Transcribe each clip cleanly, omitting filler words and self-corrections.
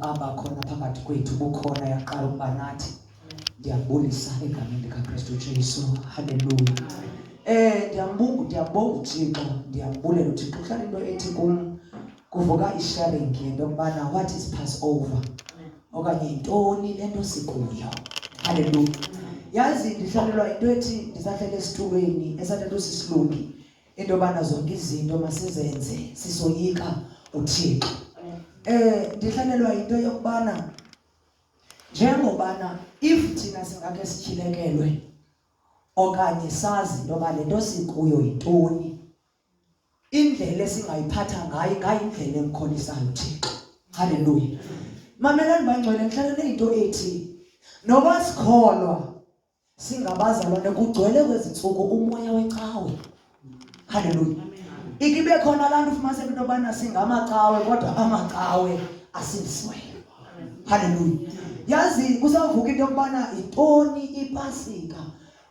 abakhona phakathi kwethu bukhona yaqala ukuba nathi. Ndiyabulisa egameni likaKristu Jesu. Haleluya. Ndiyabonga uThixo, ndiyambulela uThixo. Kuhlala into ethi kuvuka i-sharing yento yokubana what is Passover okanye yintoni lento sikuyo. Haleluya. Yazi ndihlalelwa into ethi ndisahlele esitulweni esathatha usisilungi into yobana zonke izinto masizenze sisoyika uThixo. Ndihlalelwa into yokubana njengobana if thina singakhe sityhilekelwe okanye sazi into yoba le nto sikuyo yintoni, indlela esingayiphatha ngayo ingayindlela emkholisayo uThixo. Haleluya. Mamelani bangcwele, ndihlalele into ethi noba sikholwa singabazalwane kugcwele kwezintsuku umoya wecawe. Haleluya. Ikibe khona abantu ufumanise into yobana singamacawe kodwa amacawe asindisiweyo. Haleluya. Yazi kusavuka into yokubana yintoni iPasika.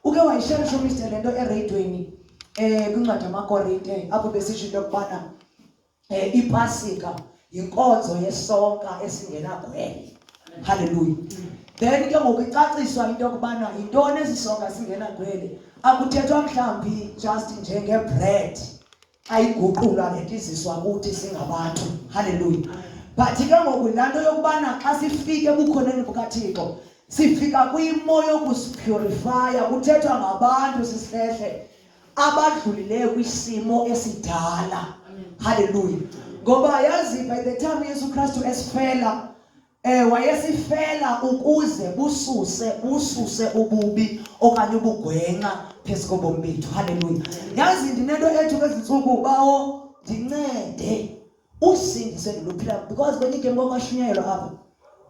Uke wayisharisha uMr lento eradweni kwincwadi yamaKorinte apho besisho into yokubana iPasika yinkonzo yesonka esingenagwele. Haleluya. Then ke ngokucaciswa into yokubana yintoni ezisonka singenagwele, akuthethwa mhlambi just njengebread ayiguqulwa letiziswa kuthi singabantu. Haleluya. But ke ngokulanto yokubana xa sifike ebukhoneni bukaThixo sifika kwimo yokusipurifya, kuthethwa ngabantu sisihlehle abadlulileyo kwisimo esidala. Haleluya. Ngoba yazi by the time Yesu Kristu esifela wayesifela ukuze bususe ububi okanye ubugwenxa phezu kobomi bethu. Haleluya. Yazi ndinento ethu kwezintsuku bawo ndincede usindise ndiluphila, because kwenike ngokwashunyayelwa apha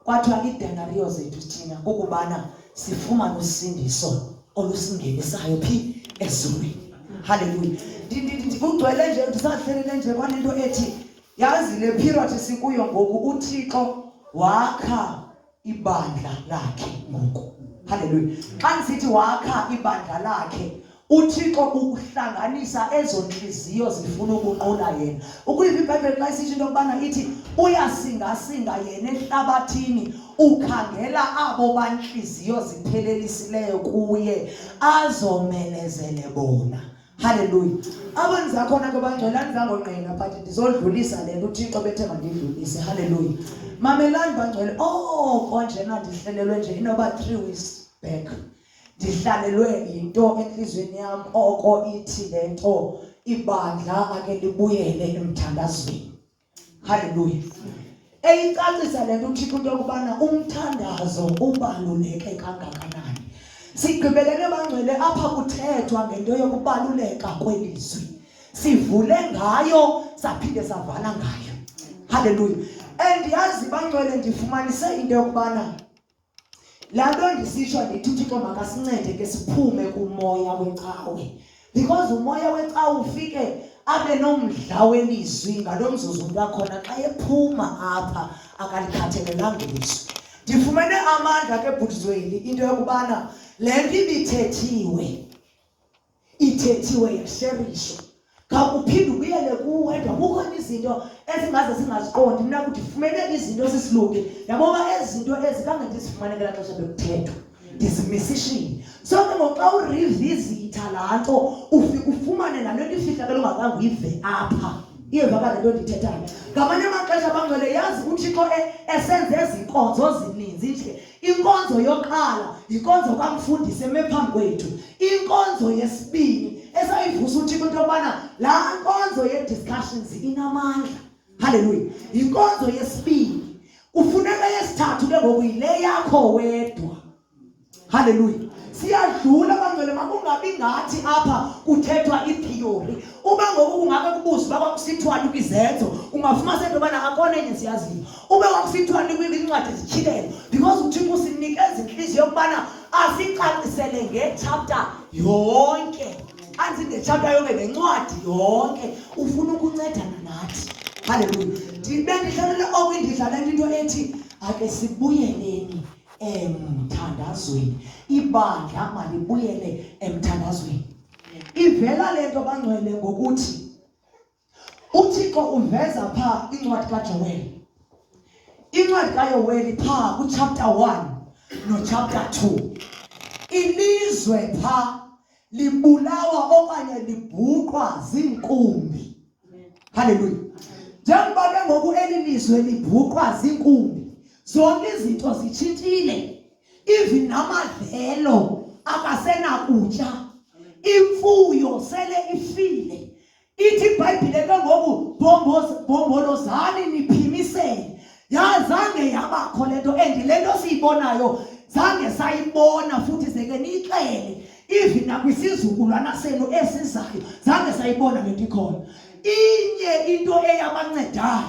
kwathiwa idenariyo zethu thina ukubana sifumane usindiso olusingenisayo phi ezulwini. Haleluya. Kugcwele nje ndisahlelele nje kwanento ethi yazi le period sikuyo ngoku uThixo wakha ibandla lakhe ngoku. Haleluya. Xa nisithi wakha ibandla lakhe, uThixo ukuhlanganisa ezo nhliziyo zifuna ukunqula yena. Ukuyiva iBhayibheli xa isitsho into yokubana ithi uyasingasinga yena ehlabathini, ukhangela abo banhliziyo ziphelelisileyo kuye azomelezele bona. Haleluya. Abantu zakhona ke bangcwelani zangonqena but ndizodlulisa le nto uThixo bethe mandidlulise. Haleluya. Mamelani bangcwele, konjena ndihlelelwe nje inoba 3 weeks back. Ndihlalelwe into enhlizweni yami oko ithi lento ibandla ake libuyele emthandazweni. Haleluya. Eyicacisa lento uThixo into yokubana umthandazo ubaluleke kangakanani. Sigqibelele bangcwele apha kuthethwa ngento yokubaluleka kwelizwi. Sivule ngayo saphinde savala ngayo. Haleluya. And yazi bangcwele ndifumanise into yokubana lalo ndisisho ndithi uThixo makasincede ke siphume kumoya wecawe, because umoya wecawe ufike abe nomdla welizwi ngalomzuzu ngakhona xa ephuma apha akalikhathelelanga ilizwi. Ndifumene amandla ke bhutizweni into yokubana le nto ithethiwe yasherishwa. Kakuphinde ubuyele kuwedwa kukhona izinto ezingaze singaziqondi. Mina kuthi fumene izinto sisilungi yabona ezinto ezikange ndizifumane ngela xesha bekuthethwa ndizimisishini. So ke ngoxa urevisita laa nto ufike ufumane nalo nto ifihlakele ungakanga uyive apha iyevakala nto ndithethayo. Ngamanye amaxesha bangcwele yazi uThixo esenze ezinkonzo zininzi nje. Inkonzo yokuqala yinkonzo kamfundisi eme phambi kwethu. Inkonzo yesibini esayivusa uThixo into yokubana laa nkonzo ye-discussions inamandla. Haleluya. Inkonzo yesibini ufuneka yesithathu ke ngoku yile yakho wedwa. Haleluya. Siyadlula bangcwele makungabi ngathi apha kuthethwa itheory. Ube ngoku kungabe kubuzwa kwakusithwani kwizenzo ungafuma sento bana akona enye siyaziyo. Ube kwakusithwani kwincwadi ezityhilelo, because uThixo usinikeza inhliziyo yokubana asicacisele ngechapter yonke. Anzi ngechapter yonke nencwadi yonke ufuna ukuncedana nathi. Haleluya. Ndihlalele okindidlalela into ethi ake sibuyeleni emthandazweni. Ibandla malibuyele emthandazweni. Ivela lento bangcwele ngokuthi uThixo uveza pha incwadi kaJoel. Incwadi kaYoweli pha kuchapter 1 no chapter 2. Ilizwe pha libulawa okanye libhuqwa zinkumbi. Hallelujah. Njengoba ke ngoku elilizwe libhuqwa zinkumbi, zonke izinto zitshintshile. Even namadlelo akasenakutya, imfuyo sele ifile. Ithi iBhayibhile ke ngoku bombolozani niphimisele. Yazange yabakho lento lento siyibonayo zange sayibona futhi seke nixele. Even nakwisizukulwana senu esizayo zange sayibona lento ikhona. Inye into eyabancedayo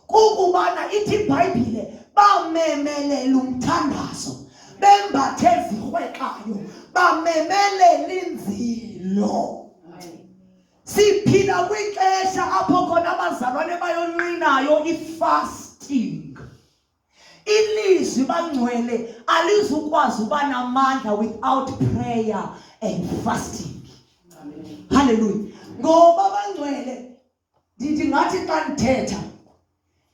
kukubana ithi iBhayibhile bamemelela umthandazo, bembathe ezirhwexayo, bamemelela inzilo. Siphila kwixesha apho khona abazalwane bayonqinayo ifasting. Ilizwi bangcwele alizukwazi uba namandla without prayer and fasting. Amen. Hallelujah. Ngoba bangcwele ndithi ngathi xa ndithetha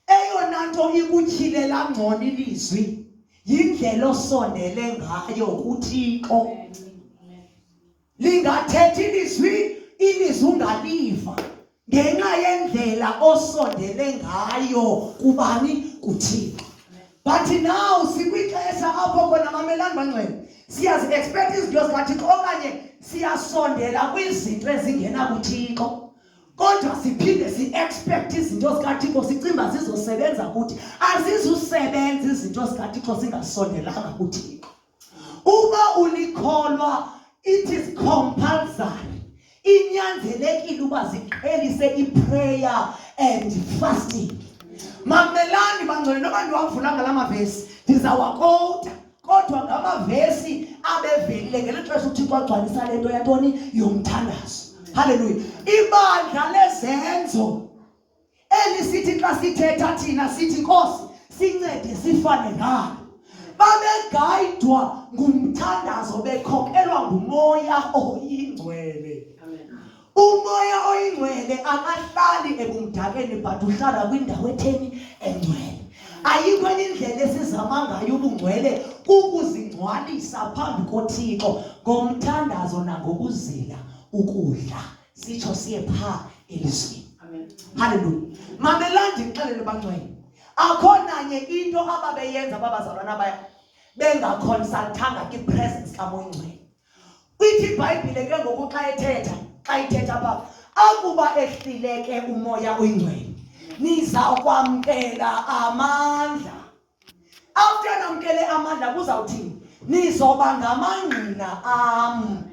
eyona nto ikutyilela ngcono ilizwi yindlela osondele ngayo kuThixo. Lingathethi ilizwi ungaliva ngenxa yendlela osondele ngayo kubani kuThixo. But now sikwixesha apho khona mamelani bangcwele siyazi expect izinto zikaThixo okanye siyasondela kwizinto ezingena kuThixo, kodwa siphinde si-expect izinto zikaThixo sicimba zizosebenza kuthi. Azizusebenza izinto zikaThixo singasondelanga kuThixo. Uba ulikholwa, it is compulsory. Inyanzelekile uba ziqhelise iprayer and fasting. Mamelani bangcwele noba ndiwavula ngala mavesi ndizawakota, kodwa ngamavesi abevelile ngeli xesha uThixo agcwalisa lento yantoni yomthandazo. Hallelujah. Ibandla lezenzo elisithi xa sithetha thina sithi Nkosi sincede sifane nalo, babegayidwa ngumthandazo bekhokelwa ngumoya oyingcwele. Umoya oyingcwele akahlali ebumdakeni but uhlala kwindawo etheni engcwele. Ayikho enye indlela esizama ngayo ubungcwele kukuzingcwalisa phambi koThixo ngomthandazo nangokuzila ukudla sitsho siye pha elizweni. Amen. Hallelujah. Mamelandi ngixelele bangcwele, akho nanye into ababeyenza babazalwana baya bengaconsultanga kwipresence kaMoyingcwele. Ithi iBhayibhile ke ngoku xa ithetha pha akuba ehlileke umoya oyingcwele niza kwamkela amandla. After namkele amandla kuzawuthini? Nizoba ngamangqina am.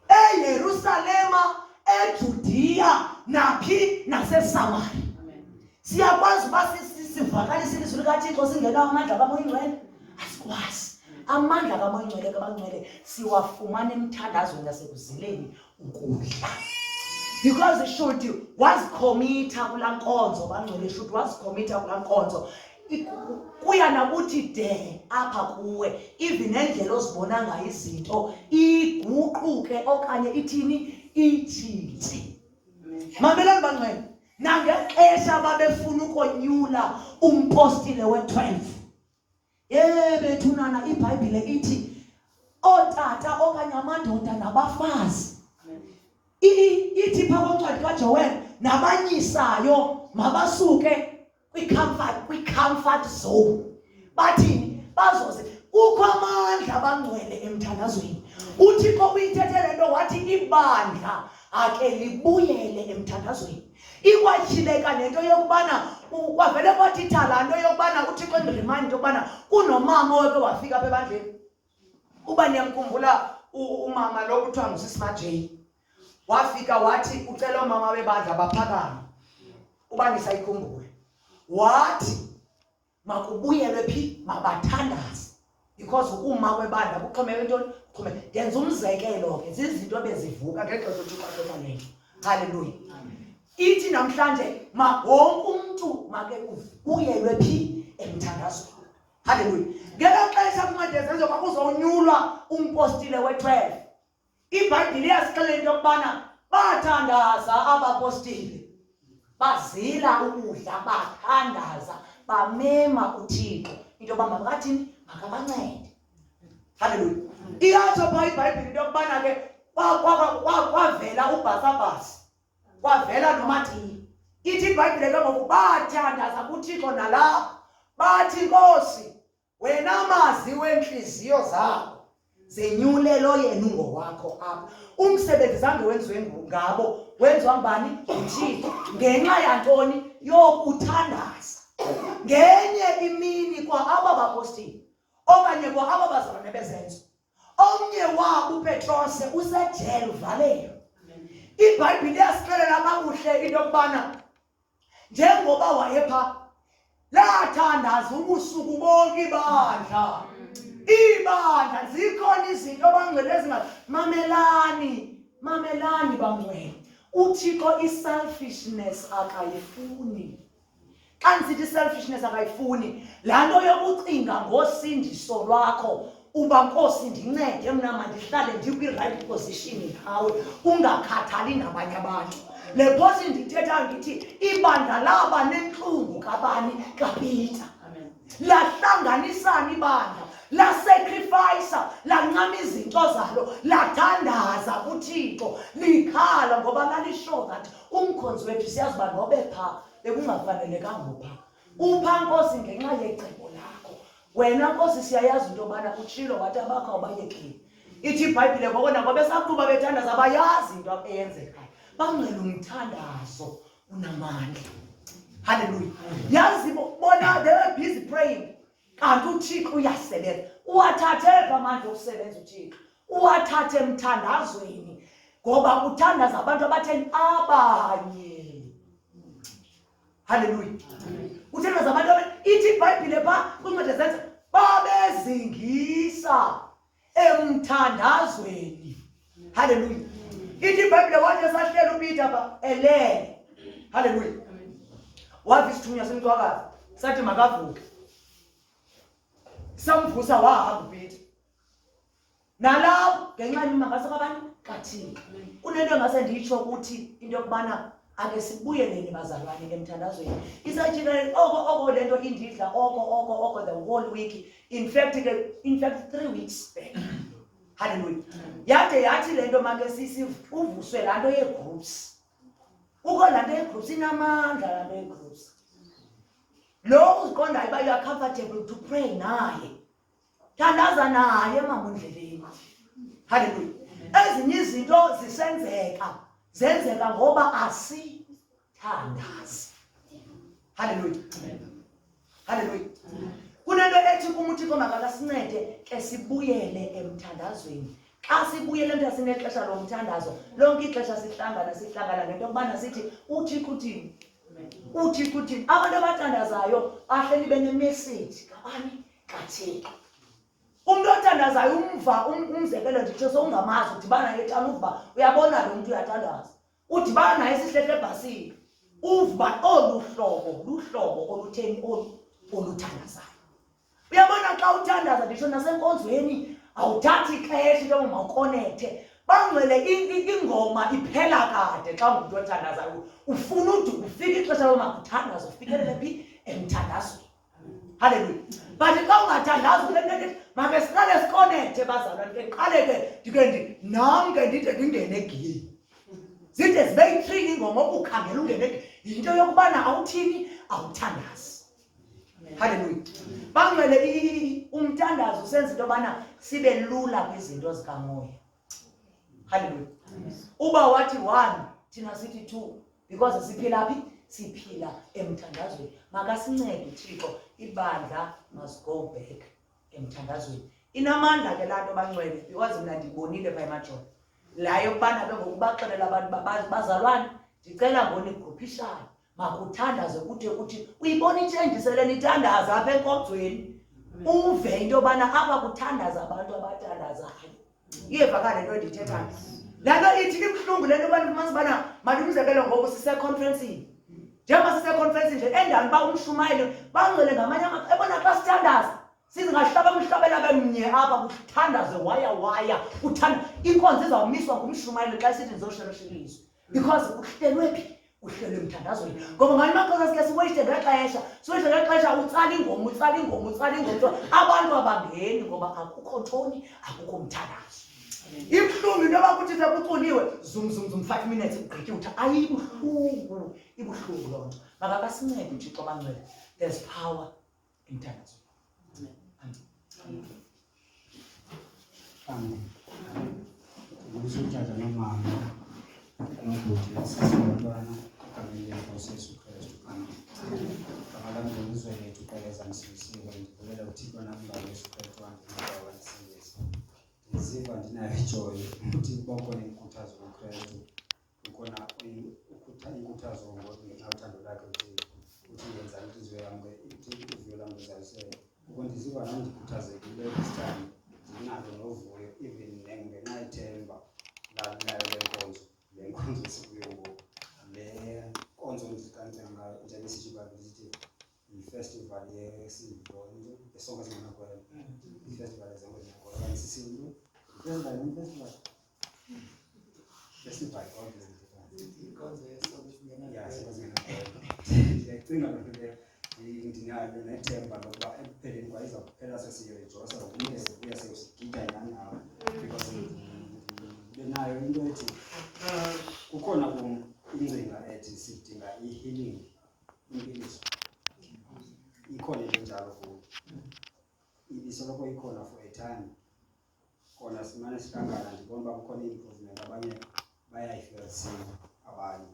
eYerusalema, eJudiya, naphi naseSamari. Siyakwazi uba sivakalise ilizwi likaThixo singena amandla kaMoyingcwele? Asikwazi. Amandla kaMoyingcwele kabangcwele siwafumana emthandazweni nasekuzileni ukudla. Because should was committer kula nkonzo bangcwele, should was committer kula nkonzo. Kuya nakuthi de apha kuwe even endlela ozibona ngayo izinto iguquke okanye ithini itshintshe. Mamelani bangcwele, nangexesha babefuna ukonyula umpostile we-12. Bethunana iBhayibhile ithi otata okanye amadoda nabafazi. Ithi pha kwencwadi kaJoel nabanyisayo mabasuke kwi-comfort zone. Bathini? Bazoze. Kukho amandla abangcwele emthandazweni. uThixo uyithethe lento wathi ibandla ake libuyele emthandazweni. Ikwatshileka nento yokubana kwavele kwathi thala nto yokubana uThixo endiremind yokubana kunomama oweke wafika apha ebandleni. Uba niyamkhumbula umama lo kuthiwa nguSismajay. Wafika wathi ucela umama webandla baphakame. Uba nisayikhumbule. Wathi makubuyelwe phi mabathandaze. Because uma webandla kuxhomeke ntoni? Kuxhomeke. Yenza umzekelo ke zizinto bezivuka ngexesha uThixo asemaleni. Hallelujah. Ithi namhlanje wonke umuntu make kubuyelwe phi emthandazweni. Hallelujah. Ngelo xesha kuncede zenzo kwakuzonyulwa umpostile we-12. iBhayibhile iyasixelela into yokubana bathandaza abapostile, bazila ukudla, bathandaza, bamema uThixo into yoba makathini makabancede. Haleluya. Iyatsho phaa iBhayibhile into yokubana ke kwavela uBasabhasi kwavela noMatiya. Ithi iBhayibhile ke ngoku bathandaza kuThixo nalapha bathi Nkosi wena mazi wenhliziyo zabo zenyulelo yenu ngowakho apha. Umsebenzi zange wenziwe ngabo wenziwa ngubani? uThixo. Ngenxa yantoni? Yokuthandaza. Ngenye imini kwa aba bapostile okanye kwa aba bazalwane bezenzo, omnye wabo uPetrose usejele uvalelwe. iBhayibhile iyasixelela kakuhle into yokubana njengoba wayepha lathandaza ubusuku bonke ibandla. Ibandla zikhona izinto abangcwele mamelani bangcwele. uThixo i-selfishness akayifuni. Xa nisithi i-selfishness akayifuni, laa nto yokucinga ngosindiso lwakho uba Nkosi ndincede mna mandihlale ndikwi-right position nawe ungakhathali nabanye abantu. Le phosi ndithetha ngithi ibandla laba nentlungu kabani? kaPeter. Lahlanganisana ibandla, lasacrifica, lancama izinto zalo, lathandaza kuThixo, likhala ngoba lalishow that umkhonzi wethu siyazi uba nobe phaa bekungafanelekanga upha. Upha Nkosi ngenxa yecebo lakho. Wena Nkosi siyayazi into yobana utshilo wathi abakho awubayekeli. Ithi iBhayibhile ngokona ngoba besakuba bethandaza bayazi into eyenzekayo. Bangcwele umthandazo unamandla. Hallelujah. Yazi bona they were busy praying. Kanti uThixo uyasebenza. Uwathathe amandla okusebenza uThixo. Uwathathe emthandazweni ngoba uthandaza abantu abatheni abanye. Hallelujah. Uthandaza abantu ithi iBhayibhile phaa kwincwadi zenzo babezingisa emthandazweni. Hallelujah. Ithi iBhayibhile wathi esahlela uPeter phaa elele. Hallelujah. Wathi isithunywa simcwakazi sathi makavuke. Samvusa wahamba uPeter. Nalawo ngenxa yemangasa kabantu kaThixo. Kunento engase nditsho ukuthi into yokubana ake sibuyeleni bazalwane emthandazweni. Isatshile oko lento indidla oko the whole week. In fact 3 weeks back. Hallelujah. Yathi lento make uvuswe laa nto yee-groups. Uko laa nto yee-groups inamandla laa nto yee-groups. Lo uziqondayo uba you are comfortable to pray naye. Thandaza naye mamundleleni. Hallelujah. Ezinye izinto zenzeka ngoba asithandazi. Hallelujah. Hallelujah. Kunento ethi uThixo makasincede ke sibuyele emthandazweni. Xa sibuyele emthandazweni exesha lomthandazo, lonke ixesha sihlangana ngento yokubana sithi uThixo uthini? uThixo uthini? Abantu abathandazayo bahleli benemessage kabani? kaThixo. Umuntu othandazayo umva umzekelo nditsho sowungamazi udibana yethala uva uyabona lo muntu uyathandaza. Udibana naye sihlehla ebhasini uva olu hlobo olutheni oluthandazayo. Uyabona xa uthandaza nditsho nasenkonzweni awuthathi ixesha into yoba mawukonekte. Bangcwele ingoma iphela kade xa ungumntu othandazayo. Ufuna ude ufike ixesha loba makuthandaza ufikelele phi? Emthandazweni. Hallelujah. But xa ungathandazi kule make siqale sikonekte bazalwane ke qale ke nam ke ndide ndingene egiyeni. Zide zibe yi-3 ingoma ukukhangela ungene yinto yokubana awuthini? Awuthandazi. Hallelujah. Bangcwele umthandazo usenza into yobana sibe lula kwizinto zikamoya. Hallelujah. Uba wathi 1 thina sithi 2 because siphila phi? Siphila emthandazweni. Makasincede uThixo ibandla must go back emthandazweni. Inamandla ke laa nto bangcwele because mna ndibonile phaa emajoni. Laa yokubana ke ngokubaxelela abantu bazalwane ndicela ngonigruphishayo makuthandaze kuthi uyibona itshenji sele nithandaza apha enkonzweni. Uve into yobana apha kuthandaza abantu abathandazayo. Iyevakale into endithethayo. Laa nto ithi ibuhlungu le nto ubani fumanisa ubana mandimzekelo ngoku siseconferencini. Njengoba siseconferencini nje endaweni uba umshumayeli bangcwele ngamanye ebona xa sithandaza sizingahlaba umhlabela bemnye apha kuthandaze waya inkonzo izawumiswa ngumshumayeli xa sithi ndizosheleliswa because uhlelwe phi? uhlele emthandazweni ngoba ngani maxesha sike siwayiste ngexesha utsala ingoma abantu abangeni ngoba akukho ntoni akukho mthandazo. Ibuhlungu into yoba kuthi sekucuniwe zum 5 minutes ugqitye uthi ayibuhlungu ibuhlungu loo nto. Makakasincede uThixo bancede. There's power in mthandazo. Amen. Ngusuthatha nomama nobhuti sasibantwana egameni lenkosi Yesu Kristu. Amen. Amalangeni izwe lethu qhekeza msibisiwe ndivulela uThixo namhlanje Yesu Kristu wandinika wanisindisa. Ndiziva ndinayo ijoy ukuthi kukhona inkuthazo kuKristu. Kukhona inkuthazo ngothando lakhe ukuthi yenza inhliziyo yami inhliziyo yami izaliseke. Ndiziva nami ndikhuthazekile this time. Ndinalo novuyo even ngenxa ithemba layo le nkonzo sikuyo ngoku. Le nkonzo ndikancenga ngayo njengoba sithi babisithi i-festival yesidlo esonke singenakwela. I-festival ezonke zingakwela kanti sisinto festival inkonzo yesonke singenakwela. Ndiyacinga loo nto leyo. Ndinalo nethemba lokuba ekupheleni kwayizawuphela sesiyirejoyisa ukuya sesigida nawe because benayo into ethi kukhona ingcinga ethi sidinga i-healing impiliso. Ikhona into njalo futhi ibisoloko ikhona for a time. Khona simane sihlangana ndibona uba kukhona i-improvement abanye bayayifeelsile abanye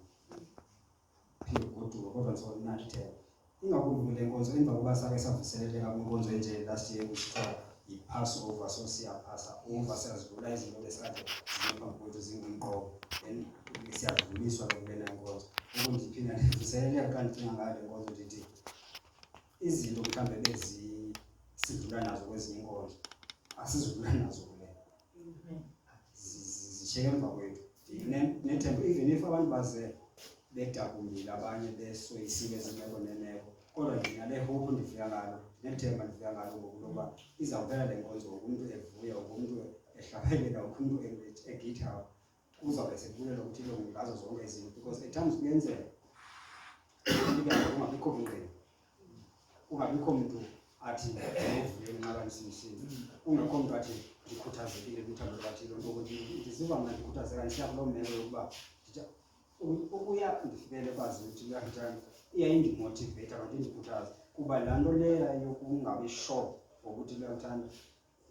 phinde goduka kodwa ndisonalithemba. Ingakumbi le nkonzo emva kokuba sake savuseleleka kwinkonzo enje last year kusithiwa yi-Passover, so siyaphasa over siyazivula izinto besikade zingaphambi kwethu zingumqobo then siyadluliswa kulena nkonzo. Ngoku ndiphinda ndivuseleleka xa ndicinga ngayo le nkonzo ndithi izinto mhlawumbe bezisidlula nazo kwezinye inkonzo asizidlula nazo kule zishiyeke emva kwethu. Nethemba even if abantu baze bedakumbile abanye besoyisiwe zimeko nemeko kodwa ndinale hope ndivula ngalo nethemba ndivula ngalo ngokuba izawuvela le nkonzo umuntu evuya umuntu ehlabelela umuntu egitha uzawube sekubulela ukuthi lo ngazo zonke izinto because at times kuyenzeka ungabikho ngqini ungabikho umuntu athi uvuye nqaba nisimsini ungekho umuntu athi ndikhuthazekile kuthando lwathilo ukuthi ndisiva mna ndikhuthazeka ndisiya kuloo meko yokuba uya ndifikele kwazi ukuthi uyangithanda iyayindimotivate abantu indikhuthaza kuba laa nto leya yokungabi sure ngokuthi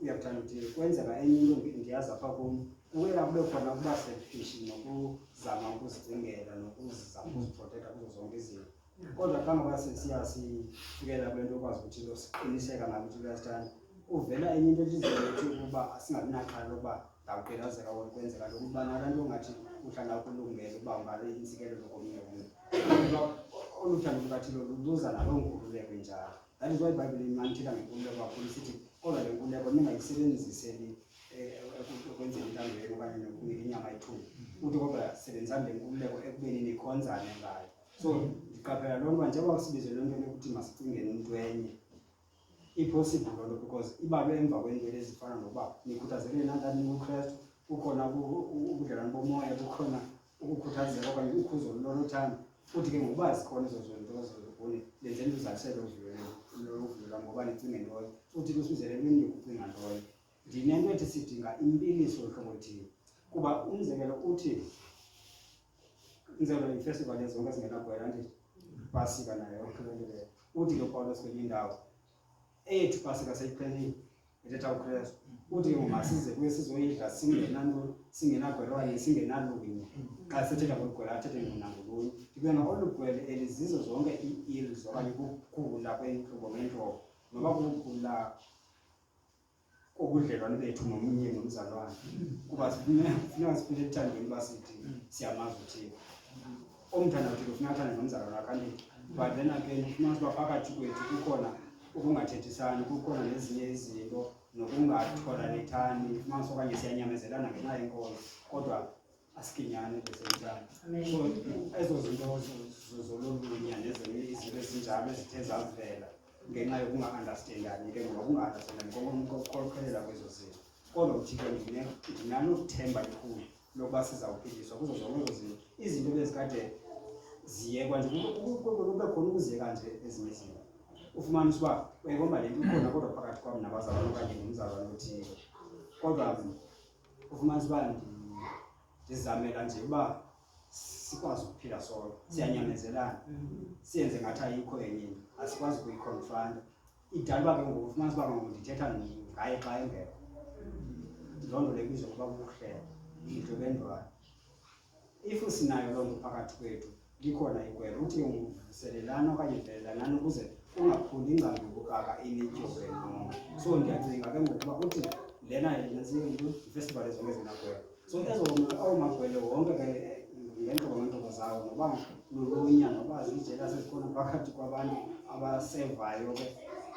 uyakuthanda ukuthi kwenzeka enye into ndiyazi apha kum kuwela kube khona ukuba selfish nokuzama ukuzicingela nokuzama ukuziprotekta kuzo zonke izinto. Kodwa xa ngaba sifikela kule nto kwazi ukuthi siqiniseka ngakuthi uyasithanda uvela enye into entliziyweni ukuba singabi naxhala lokuba ndawuqelazeka kwenzeka lokhu uba nalaa nto ongathi uhlala kulungele uba ungale intsikelelo komnye umntu. Olu thando lukaThixo luza naloo nkululeko injalo. That is why iBhayibhile imanthetha ngenkululeko kakhulu isithi kodwa le nkululeko ningayisebenziseli ekwenzeni intando yenu okanye nokunika inyama ithule. Uthi kodwa sebenzisani le nkululeko ekubeni nikhonzane ngayo. So ndiqaphela loo nto njengoba sibizelwe loo nto yokuthi masicingeni into enye i-possible loo nto because ibalwe emva kweento ezifana nokuba nikhuthazekile nantani kuKristu kukhona ubudlelwane bomoya kukhona ukukhuthazeka okanye ukhuzo lolothando futhi ke ngokuba zikhona ezo zinto zokuni lenzeni uzalisele uvulela ngoba nicinge ntoyo futhi lusizelelweni yokucinga ntoyo. Ndinento ethi sidinga impiliso hlobo oluthile kuba umzekelo uthi umzekelo ifestival yezonke zingenakwela ndithi Pasika nayo yonke loo nto leyo uthi ke Pawulos kwenye indawo ethu Pasika seyiqhelile ethetha uKristu uthi ke masize kuye sizoyidla singenagwele okanye singenalunye. Xa sithetha ngogwele athethe nangolunye ndibona olu gwele elizizo zonke ii-ills okanye ukugula kweentlobo ngeentlobo noba kugula ubudlelwane bethu nomnye nomzalwane kuba funeka siphile ethandweni uba sithi siyamazi uThixo. Umthanda uThixo funeka athande nomzalwane wakhe but then again ufumana uba phakathi kwethu kukhona ukungathethisani kukhona nezinye izinto nokungatholalethani ufumana okanye siyanyamezelana ngenxa yenkonzo kodwa asikinyane besemthanda. So ezo zinto zolulunya nezinye izinto ezinjalo ezithe zavela ngenxa yokunga-understandani ke ngoba ukunga-understandani kokukholelwa kwezo zinto kodwa uThixo ndinanokuthemba likhulu lokuba sizawuphiliswa kuzo zonke ezo zinto. Izinto bezikade ziyekwa nje kube khona ukuziyeka nje ezinye izinto ufumanisa uba uyayibona le nto ikhona kodwa phakathi kwam nabazalwane okanye ngumzalwane othile kodwa ufumanisa uba ndizamela nje uba sikwazi ukuphila solo siyanyamezelana siyenze ngathi ayikho enye into asikwazi ukuyiconfront idala uba ke ngoku ufumanisa uba ngoku ndithetha ngaye xa engekho loo nto le kubizwa ukuba kukuhlela idlobendwane if sinayo loo nto phakathi kwethu likhona igwelo uthi ke ngokuvuselelana okanye velelanani ukuze ungaphuli ingcambukaka inityoke nonke so ndiyacinga ke ngokuba uthi lena ifestival ezonke zinagwelo so awumagwele wonke ke ngeentlobo zawo noba nolunya noba zijela sezikhona phakathi kwabantu abasevayo ke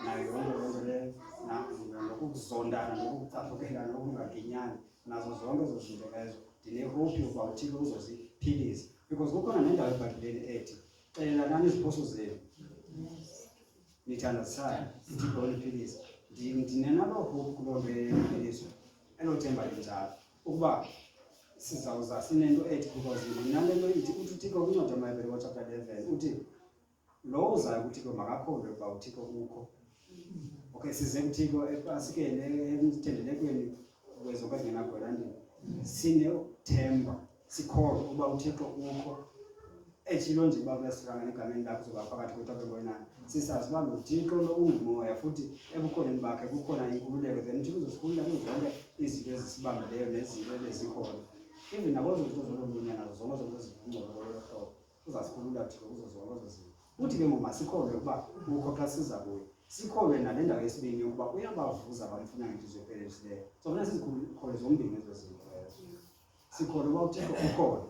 nayo yonke loo nto leyo nokukuzondana nokukucaphukela nokungaginyani nazo zonke ezo zinto ezo ndinehope yokuba uthile uzoziphilisa because kukhona nendawo ebhayibhileni ethi xelelanani iziphoso zenu nithandazisane uThixo uniphilisa ndinenaloo hope kuloo nto yemphiliso elo themba linjalo ukuba sizawuza sinento ethi because nale nto ithi uthi uThixo kwincwadi yaMahebhere chapter 11 uthi lo uzayo kuThixo makakholwe ukuba uThixo ukho. Okay, size kuThixo ePasikeni emthendelekweni kwezonke ezingenagwelantini sinethemba sikholwa ukuba uThixo ukho ethilo nje uba kuyasihlangana egameni lakho zoba phakathi kwethu abengwenani sisazi uba lo Thixo lo ungumoya futhi ebukhoneni bakhe kukhona inkululeko then uThixo uzosikhulula kuzo zonke izinto ezisibambeleyo nezinto ezikhona even nabo zonke zolunye nazo zonke zonke ezivungcono kololo hlobo uzasikhulula Thixo kuzo zonke ezo zinto uthi ke ngoku masikholwe ukuba ukho xa siza kuye sikholwe nale ndawo yesibini yokuba uyabavuza abamfuna ngentliziyo ephelelisileyo so funeka sizikholwe zombini ezo zinto sikholwe uba uThixo ukhona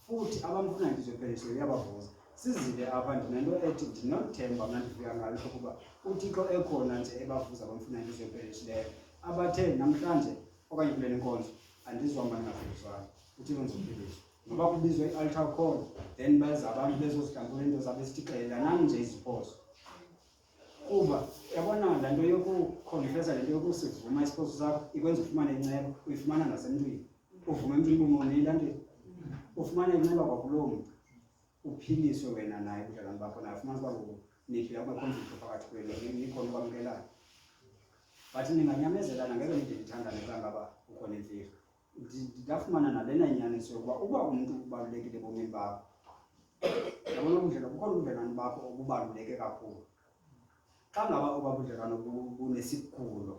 futhi abamfuna ngentliziyo ephelelisileyo uyabavuza sizile apha ndinento ethi ndinothemba mna ndifika ngalo ukuba uThixo ekhona nje ebavuza abamfuna ngentliziyo ephelelisileyo abathe namhlanje okanye kule nkonzo andizohamba ndingaphiliswanga uThixo nizophiliswa noba kubizwe i-altar call then beza abantu bezozihlambula into zabo esithixelela nani nje iziphoso kuba yabona la nto yokukhonfesa le nto yokusivuma isiphoso sakho ikwenza ufumane inceba uyifumana nasemntwini uvume emntwini umonile nto ufumane inceba kwakuloo mntu uphiliswe wena naye budlelwane bakho naye ufumana uba niphila kubekhonflikto phakathi kwenu nikhona ukwamkelana but ninganyamezelana ngeke nide ndithandane kangaba ukhona imfihlo ndafumana nalena inyaniso yokuba uba umntu ubalulekile ebomini bakho yabona kukhona ubudlelwane bakho obubaluleke kakhulu xa ngaba oba budlelwane bunesigulo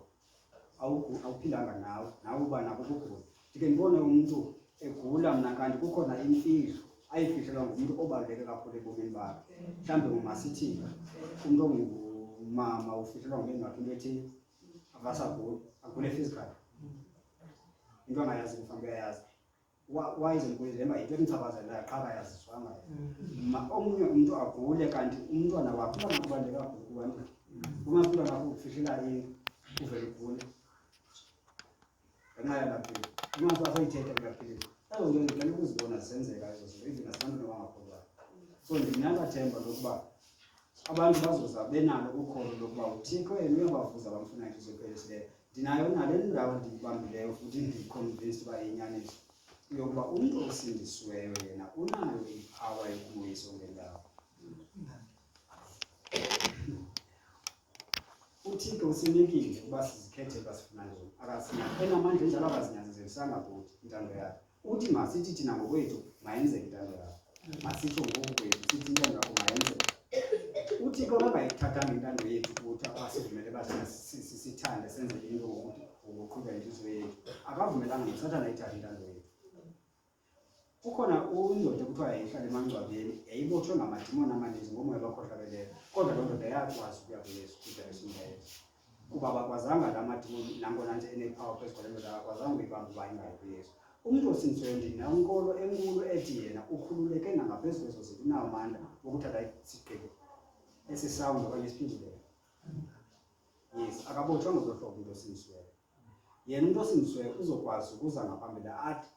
awuphilanga nawe uba nako ukugula ndike ndibone umntu egula mna kanti kukhona imfihlo ayifihlelwa ngumntu obaluleke kakhulu ebomini bakhe mhlawumbi ngumasithi umntu ongumama ufihlelwa ngumntu engakho into ethile akasaguli agule physical into angayazi mhlawumbi uyayazi wayezenkulizemba yinto emchaphazelayo qha akayaziswanga omunye umntu agule kanti umntwana wakho ubaluleke kakhulu kubantu umaphila ngakho ukufihlela uvele ugule ngenxa yalaphile umuntu asayithetha kulaphile ezo nto ndicela ukuzibona zisenzeka ezo zinto even nasebantu abangakholwayo so ndinalathemba lokuba abantu bazoza benalo ukholo lokuba uThixo yena uyabavuza abamfuna ngentliziyo ephelelisileyo ndinayo nale ndawo ndiyibambileyo futhi ndiconvinced uba iyinyaniso yokuba umntu osindisiweyo yena unayo ipower yokumuyisa ongendawo uThixo usinikile uba sizikhethe basifuna nzulu akasinyanzeli enamandla enjalo akazinyanzelisanga kuthi intando yakhe uthi masithi thina ngokwethu mayenzeke intando yakhe masitsho ngokwethu sithi intando yakho mayenzeke uThixo akangayithathanga intando yethu kuthi asivumele uba sithande senze into ngokuqhuba intliziyo yethu akavumelanga nosathana ayithathe intando yethu ukhona indoda ekuthiwa yayihlala emangcwabeni yayibotshwe ngamadimoni amaninzi ngomoya bakhohlakeleyo kodwa loo ndoda yakwazi ukuya kuyesu kudayesinda yesu kuba bakwazanga la madimoni nangona nje enepower phezu kwale ndoda akakwazanga uyibamba uba ingayi kuyesu umntu osindisiweyo ndinankolo enkulu ethi yena ukhululeke nangaphezu kwezo zinto unawo amandla wokuthatha isigqibo esisawundi okanye esiphindileyo yes akabotshwa ngolo hlobo umntu osindisiweyo yena umntu osindisiweyo uzokwazi ukuza ngaphambili athi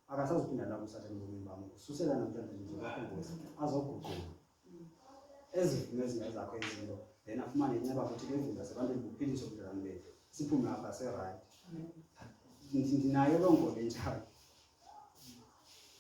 akasazuphinda la kusathana ngomini bam ususela namhlanje njengokukhongoza azoguqula ezivume ezingezakho ezinto then afumane inceba futhi kevula sebantwini buphiliso budlelwane bethu siphume apha serayithi ndinayo loo nkolo enjalo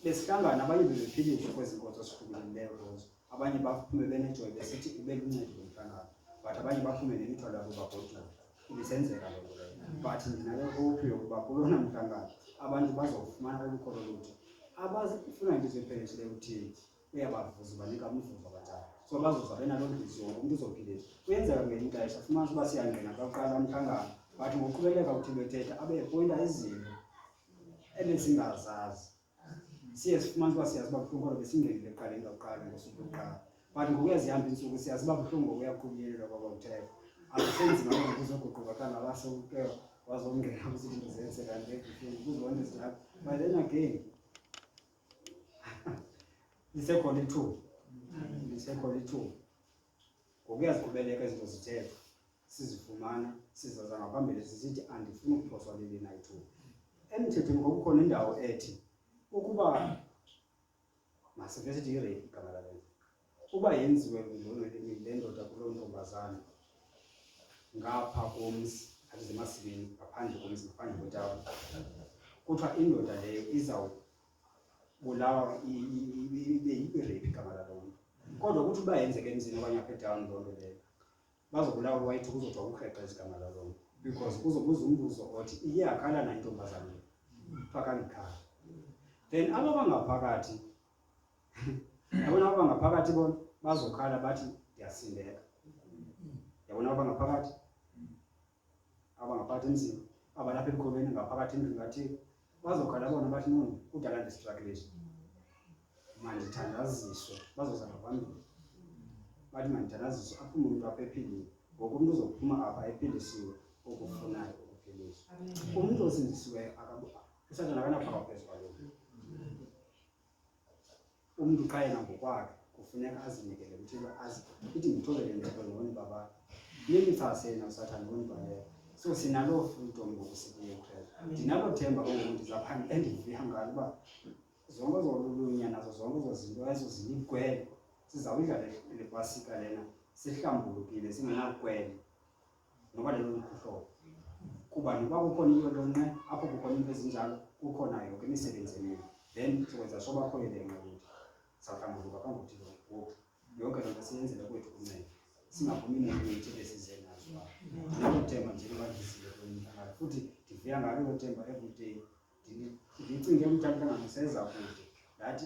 besihlangana abanye bebephiliswa kwezi nkonzo sihlukile kuzo, abanye baphume benejoy besithi ibeluncedo lomhlangano, but abanye baphume nemithwalo yabo babhodula. Ibisenzeka loo nto leyo, but ndinale hope yokuba kulona mhlangano abantu bazofumana olukholo lutho abazifuna into ezipheleleyo uthini uyabavuza ubanika umvuzo abanjalo, so bazoza benalo ndliziyo umuntu uzophiliswa. Kuyenzeka ngelinye ixesha fumanisa uba siyangena kwakuqala umhlangano, but ngokuqhubeleka uthi bethetha abepointa izinto ebesingazazi. Siye sifumanisa uba siyazi uba buhlungu kodwa besingenile ekuqaleni kwakuqala ngosuku lokuqala, but ngokuya zihamba iintsuku siyazi uba buhlungu ngokuyakuqhubuyelelwa kwakwakuthetha. Akusenzima ngoku kuzoguquka xa ngaba sewuke wazongena kwizinto zenzeka ngebuhlungu kuzibona ezinjalo. But then again lisekhona ithuba, ngokuya ziqhubeleka izinto zithetha sizifumana sizaza ngaphambili sisithi andifuni ukuphoswa leli na ithuba. Emthethweni ngokukhona indawo ethi ukuba masivesithi irape igama lalo, uba yenziwe le ndoda kuloo ntombazana ngapha komzi athi emasimini ngaphandle komzi ngaphandle kwetawuni, kuthiwa indoda leyo izawubulawa ibe yi-rape igama lalo. Kodwa ukuthi uba yenzeke emzini okanye apha etawuni loo nto leyo bazobulawa wayithi kuzothiwa ukrexeza igama lalo, because kuzobuza umbuzo othi iye yakhala na intombazana phakangikhala. Then aba bangaphakathi yabona aba bangaphakathi bona bazokhala bathi ndiyasindeka. Yabona aba bangaphakathi emzini abalapha emkhobeni ngaphakathi endlini kaThixo bazokhala bona bathi no kudala ndistrugglation mandithandaziswe. Bazoza ngaphambili bathi mandithandaziswe aphume umuntu apha ephilile, ngoku umntu uzophuma apha ephilisiwe okufunayo ukuphiliswa. Umuntu osindisiweyo uSathane akanapha phezu kwalo. Umntu xa yena ngokwakhe kufuneka azinikele uthixo, ithi ngithobele nto ngoni baba nimichase yena uSathane ngonibaleka. So sinalo freedom ngokusikiye uKristu. Ndinalo themba ngoku ndizaphanda endivuya ngalo uba zonke zolulunya nazo zonke ezo zinto ezo ziligwele sizawudlala le pasika lena sihlambulukile singenagwele noba lelo likuhlobo, kuba noba kukhona into lonqe apho kukhona into ezinjalo kukhona yonke imisebenzi emini, then sizokwenza sure bakhoyele ngakuthi sawuhlambuluka phambi kokuthi ngoku yonke loo nto siyenzele kwethu kumncede singaphumi imoto yethu besize nazo. Ndinalo themba nje libadlisile kwenye futhi ndivuya ngalo lo themba everyday. Ndicinge umntana seza kude ndathi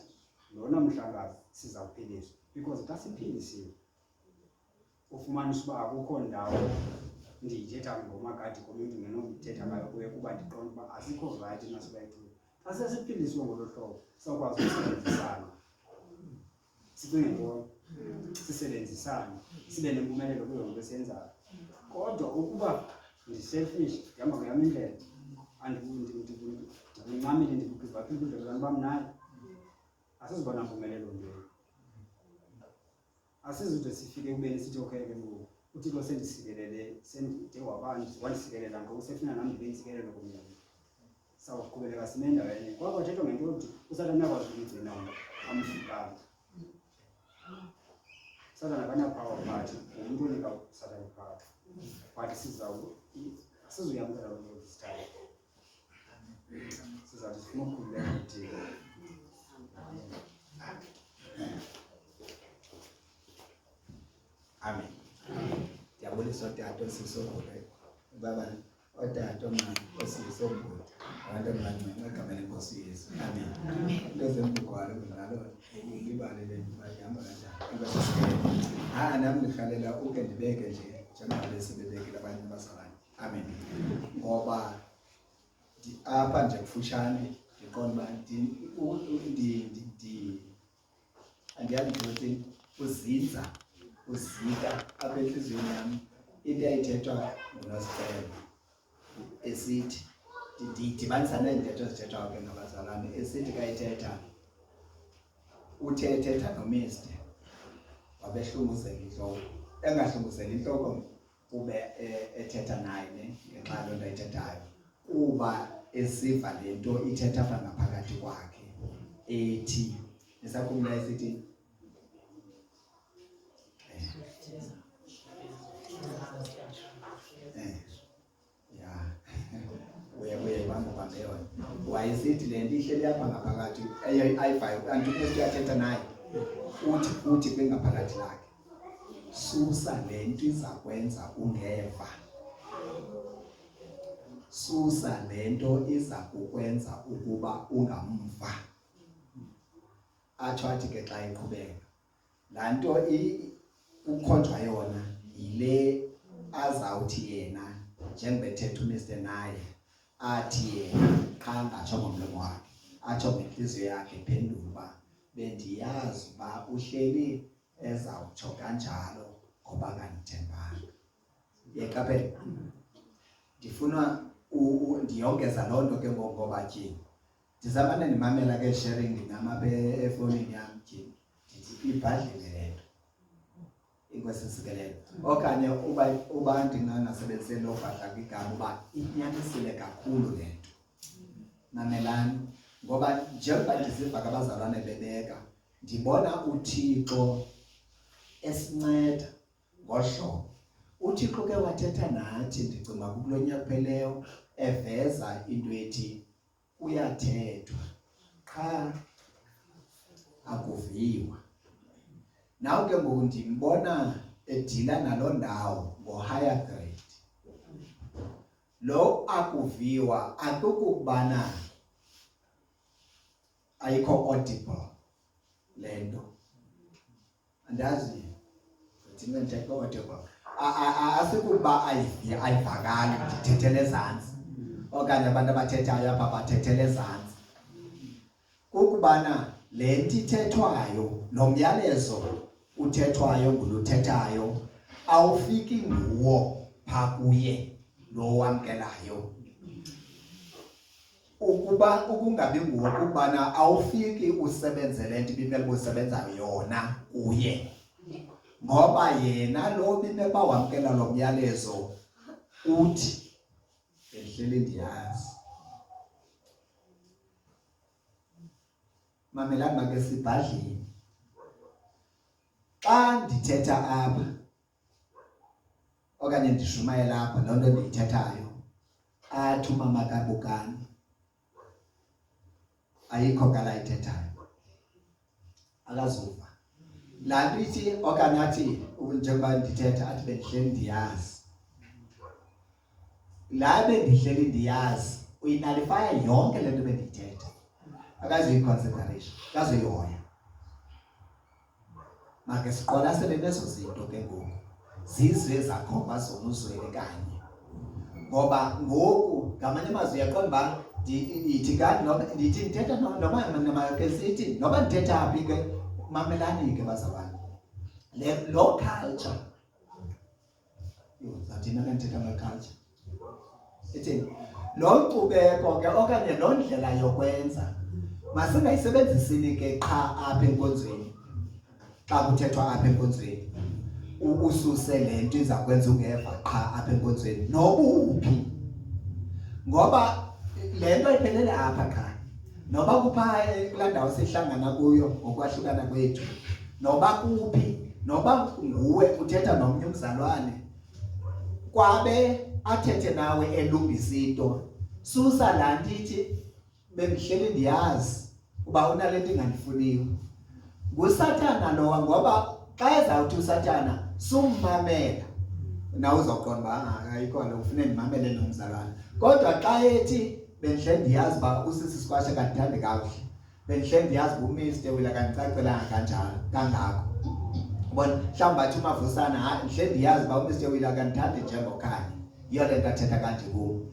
lona mhlangano sizawuphiliswa, because xa siphilisiwe ufumanisa uba akukho ndawo ndiyithetha ngomakade komntu ngenokuthetha ngayo kuye kuba ndiqonda uba asikho right nasibayithuba. Xa sesiphiliswe ngolo hlobo sizawukwazi ukusebenzisana, sicinge ntoni, sisebenzisane, sibe nempumelelo kuyo nto esiyenzayo. Kodwa ukuba ndiselfish ndihamba ngeyam indlela ndincamile ndikugiva phi ubudlelwane bam naye, asizibona mpumelelo ntweni. Asizude sifike kubeni sithi okay ke ngoku uThixo sendisikelele sendide wandisikelela ngoku sefuna nam ndibe insikelelo kumina. Sawuqhubeleka sime endaweni kwaba kuthethwa ngento yokuthi uSathane akwazi ukuyigcina amfikanga. USathane akanapower but umuntu onika uSathane power, but asizuyamkela loo nto sithathe. Sizathi sifuna ukukhululeka kuThixo. Amen. Ndiyabulisa oTata osisobhuti baba oTata omama osisobhuti abantu abancane egama lenkosi Yesu. Amen. Into zempugwalo kunalo ibali lendihamba kanjani. Nami ndikhalela uke ndibeke nje njengoba sebebekile abanye abazalwane. Amen. Ngoba apha nje kufutshane ndiqonda uba andiyazi ukuthi uzika apha enhliziyweni yami into eyayithethwa nguNosicelo esithi ndidibanisa neentetho ezithethwa ke ngabazalwane esithi kayithetha uthetha nomiste wabehlunguzela intloko, engahlunguzela intloko kube ethetha naye ngenxa loo nto ayithethayo, kuba esiva le nto ithetha apha ngaphakathi kwakhe ethi nisakhumla esithi uyayibamba wayebambe yona wayesithi le nto ihleli apha ngaphakathi ayivayo kanti uKristu uyathetha naye uthi kwengaphakathi lakhe susa le nto iza kwenza ungeva, susa le nto iza kukwenza ukuba ungamva. Atsho athi ke xa iqhubeka laa nto ukhonjwa yona yile azawuthi yena njengebethetha uMr naye athi yena qha ngatsho ngomlomo wakhe atsho ngenhliziyo yakhe iphendula uba bendiyazi uba uhleli ezawutsho kanjalo ngoba kandithembanga. Yeqaphela, ndifuna ndiyongeza loo nto ke ngoba tyini ndizamane ndimamela ke sharing nam apha efowunini yam tyini ndithi ibhadlile le nto inkwesisikelelo okanye uba ndingangasebenziseli loo bhadla kwigama uba inyanisile kakhulu le nto. Mamelani, ngoba njengoba ndisiva kabazalwane bebeka ndibona uThixo esinceda ngohlobo. uThixo ke wathetha nathi ndicinga kulo nyaka pheleyo eveza into ethi kuyathethwa qha akuviwa. Naw ke ngoku ndimbona edila naloo ndawo ngo-higher grade. Lo akuviwa akukubana ayikho audible le nto. Andazi thina ndithetha audible asikuba ayivakali ndithethele ezantsi okanye abantu abathethayo apha bathethele ezantsi. Kukubana le nto ithethwayo lo myalezo uthethwayo nguluthethayo awufiki nguwo phaa kuye lo wamkelayo. Ukuba ukungabi nguwo kubana awufiki usebenze le nto ibimele ubusebenzayo yona kuye, ngoba yena lo bimele uba wamkela lo myalezo uthi bendihleli ndiyazi. Mamelani make sibhadlile xa ndithetha apha okanye ndishumayela apha loo nto ndiyithethayo athi umama kaBukani ayikho kala ithethayo akazuva laa nto ithi okanye athi njengoba ndithetha athi bendihleli ndiyazi. Laa bendihleli ndiyazi uyinalifaya yonke le nto bendiyithetha akazuyiconsideration akazuyihoya. Make siqwalasele nezo zinto ke ngoku zizo ezakhomba zona uzwele kanye, ngoba ngoku ngamanye amazwi uyaqonda uba ndithi kanti ndithi ndithetha nomake sithi noba ndithetha phi ke mamelani ke bazalwane lo culture zathina ke ndithetha nge-culture ithini lo nkcubeko ke okanye loo ndlela yokwenza masingayisebenzisini ke qha apha enkonzweni. Xa kuthethwa apha enkonzweni ususe le nto iza kwenza ungeva qha apha enkonzweni nobuphi, ngoba le nto iphelele apha qha. Noba kupha kulaa ndawo sihlangana kuyo ngokwahlukana kwethu, noba kuphi, noba nguwe uthetha nomnye umzalwane kwabe athethe nawe elungisa into, susa laa nto ithi bendihleli ndiyazi uba unale nto ingandifuniyo. NguSathana lowa, ngoba xa ezawuthi uSathana summamela nawe uzawuqonda uba ayikho le ufune ndimamele nomzalwane. Kodwa xa ethi bendihleli ndiyazi uba usisi Sikwashe kandithandi kakuhle, bendihleli ndiyazi uba uMr Wile kandicacelanga kanjalo kangako, bona mhlawumbi bathi uMavusana ndihleli ndiyazi uba uMr Wile akandithandi njengokhanye, yiyo le nto athetha kanje kum.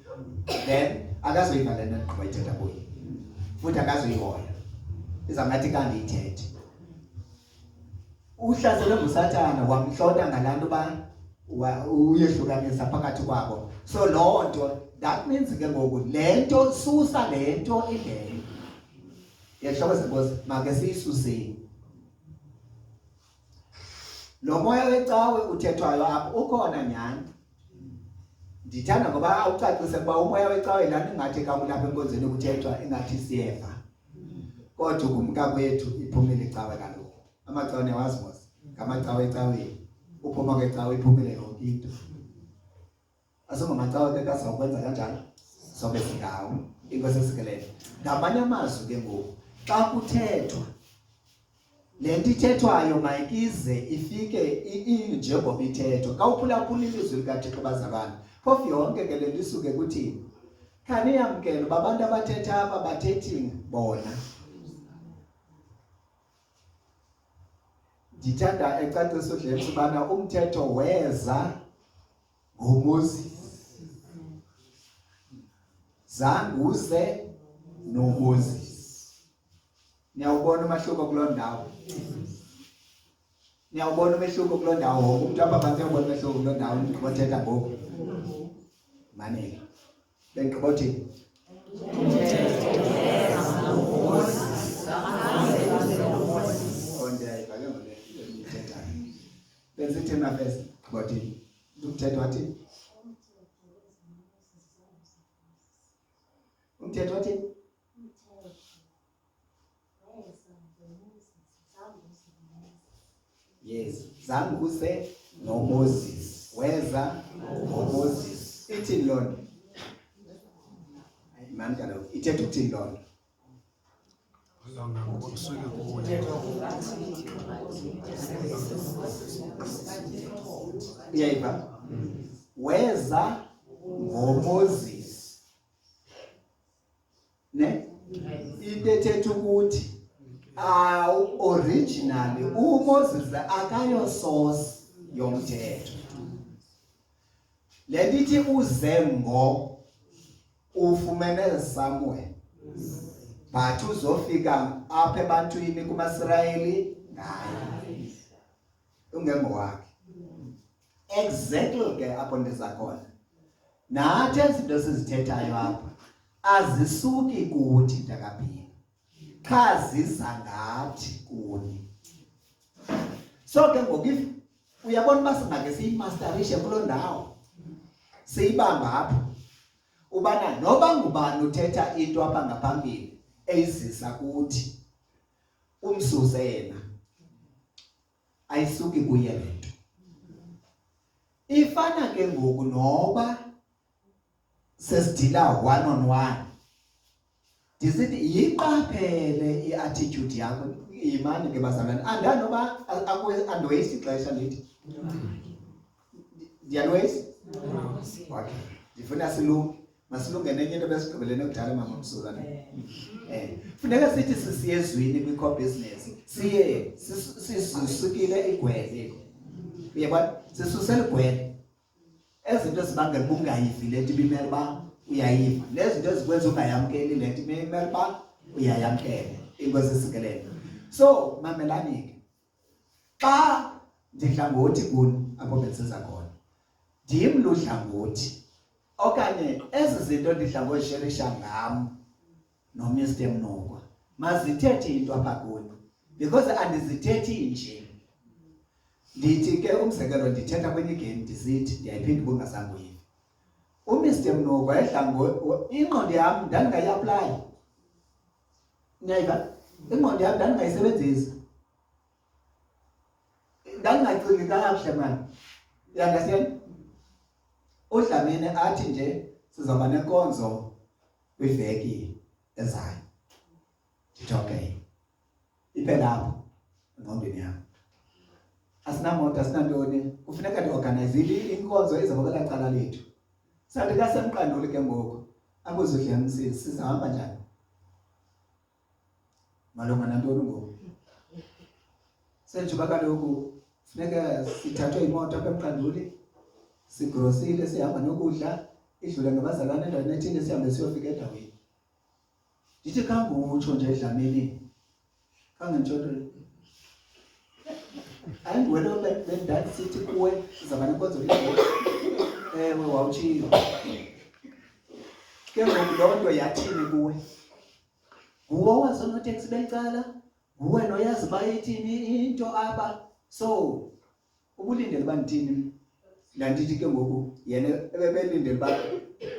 Then akazoyiva le nto ndigqiba ithetha kuye futhi akazoyihoya, izawungathi kandiyithethe. Uhlaselwe nguSathana wamhlota ngalaa nto uba uyehlukanisa phakathi kwabo. So loo nto that means ke ngoku le nto susa le nto ingeno yehlobo zenkosi make siyisuseni. Lo moya wecawe uthethwayo apho ukhona nyhani. Ndithanda ngoba awucacise ukuba umoya wecawe laa nto ingathi kakulapha enkonzweni kuthethwa ingathi siyeva, kodwa ukumka kwethu iphumile icawe kaloku. Amacawe niyawazi mos, ngamacawe ecaweni, uphuma kwecawe iphumile yonke into. Asingamacawe ke kasawukwenza kanjalo sobe singawo. inkosi esikelele. Ngamanye amazwi ke ngoku xa kuthethwa le nto ithethwayo mayikize ifike njengoba ithethwa. Xa uphulaphula ilizwi likaThixo bazalwane, phofu yonke ke le lisuke kuthini? Khaniyamkele uba abantu abathetha apha bathethini bona. Ndithanda ecacisa uJames ubana umthetho weza ngoMoses. Zange uze noMoses. Niyawubona umahluko kuloo ndawo? Niyawubona umehluko kuloo ndawo? Umuntu apha phansi uyabona umehluko kuloo ndawo ndikubothetha ngoku. Manele. Bengqibothini. Benzithi mafesi gqibothini. Umthetho wathini? Umthetho wathini? Yes, zange uze noMoses. Weza ngoMoses. Ithini loo nto? Mani kaloku ithetha ukuthini loo nto? Uyayiva? Weza ngoMoses. Ne? Into ethetha ukuthi originally uMoses akayo source yomthetho. Le nto ithi uze ngo ufumene Samuel. But uzofika apha ebantwini kumaSirayeli ngaye. Ungembo wakhe. Exactly ke apho ndiza khona. Nathi izinto sizithethayo apha azisuki kuthi ndakaphila. Cha ziza ngathi kuni. So ke ngoku uyabona uba singake siyimasterishe kuloo ndawo. Siyibamba apho. Ubana noba ngubani uthetha into apha ngaphambili eyizisa kuthi umsuze yena ayisuki kuye le nto. Ifana ke ngoku noba sesidila one on one. Ndisithi yiqaphele iattitude yakho. Imani ke bazalwane andanoba andiwaste ixesha lithi. Ndiyalwaste? Okay. Ndifuna silunge. Masilunge nenye into besigqibelene kudala mama Msuza. Funeka sithi sisiye ezwini kwi-core business. Siye sisukile igwele. Uyabona? Sisusela igwele. Ezinto ezibangela uba ungayivi le nto ibimele uba uyayiva. Nezinto ezikwenza ungayamkeli le nto ibimele uba uyayamkela. Inkosi isikelele. So mamelani ke. Xa ndihlangothi kuni apho bensiza khona. Ndim luhlangothi. Okanye ezi zinto ndihlangotsherisha ngam noMr Mnokwa mazithethe into apha kuni because andizithethi nje. Ndithi ke umzekelo ndithetha kwenye game ndisithi ndiyayiphinda ubungazange uyive. uMr Mnokwa ingqondo yam ndandingayi-apply. Niyayiva? Ingqondo yam ndandingayisebenzisi. Ndandingacingi kakuhle mani. Uyandastanda? uDlamini athi nje sizawuba nenkonzo kwiveki ezayo. Ndithi okay. Iphela apho engqondweni yam. Asinamoto asinantoni. Kufuneka ndiorganayizile inkonzo izawuba kwelaa cala lethu. Sathi kasemqanduli ke ngoku akuzudle msisi sizahamba njani? Malunga nantoni ngoku? Senjuba kaloku funeka sithathwe imoto apha emqanduli. Sigrosile sihamba nokudla idlule ngabazalwane endaweni ethile sihambe siyofika endaweni. Ndithi kangutsho nje Dlamini. Kangentshonto. Andiwele bendathi sithi kuwe sizaba nenkonzo leyo. Ewe wawutshilo. Ke ngoku loo nto yathini kuwe? Nguwe owazi oonoteksi belicala? Nguwe noyazi uba ithini into apha? So ubulindele uba ndithini? Nandithi ke ngoku yena ebebelindele uba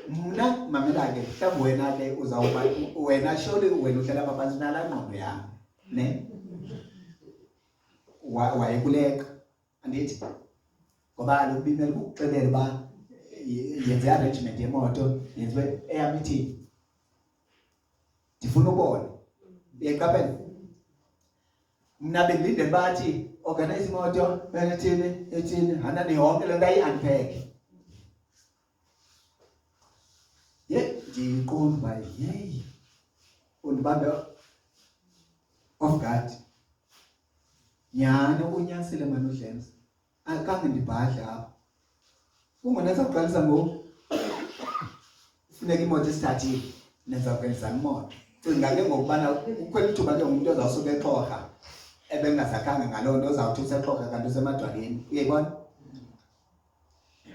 mna mamela ke mhlawumbi wena ke uzawuba wena surely wena uhlala apha phantsi nalaa ngqondo yam ne wayekuleka andithi ngoba kaloku bimele ukuxelela uba yenze i-arrangement yemoto yenziwe eyam ithini ndifuna ubona uyayiqaphela mna bengilinde bathi organize imoto ethini hanani yonke le nto ayi-unpack ndiyiqonda uba yeyi undibambe off guard nyhani unyanisile mani uDlenza akange ndibhadla apha ungonenza kuqalisa ngoku funeka imoto esithathile nenza kwenza imoto cinga ke ngokubana ukhwela ithuba ke umuntu ozawusuka eXhorha ebengazakhanga ngaloo nto ozawuthi useXhorha kanti usemadwaleni uyayibona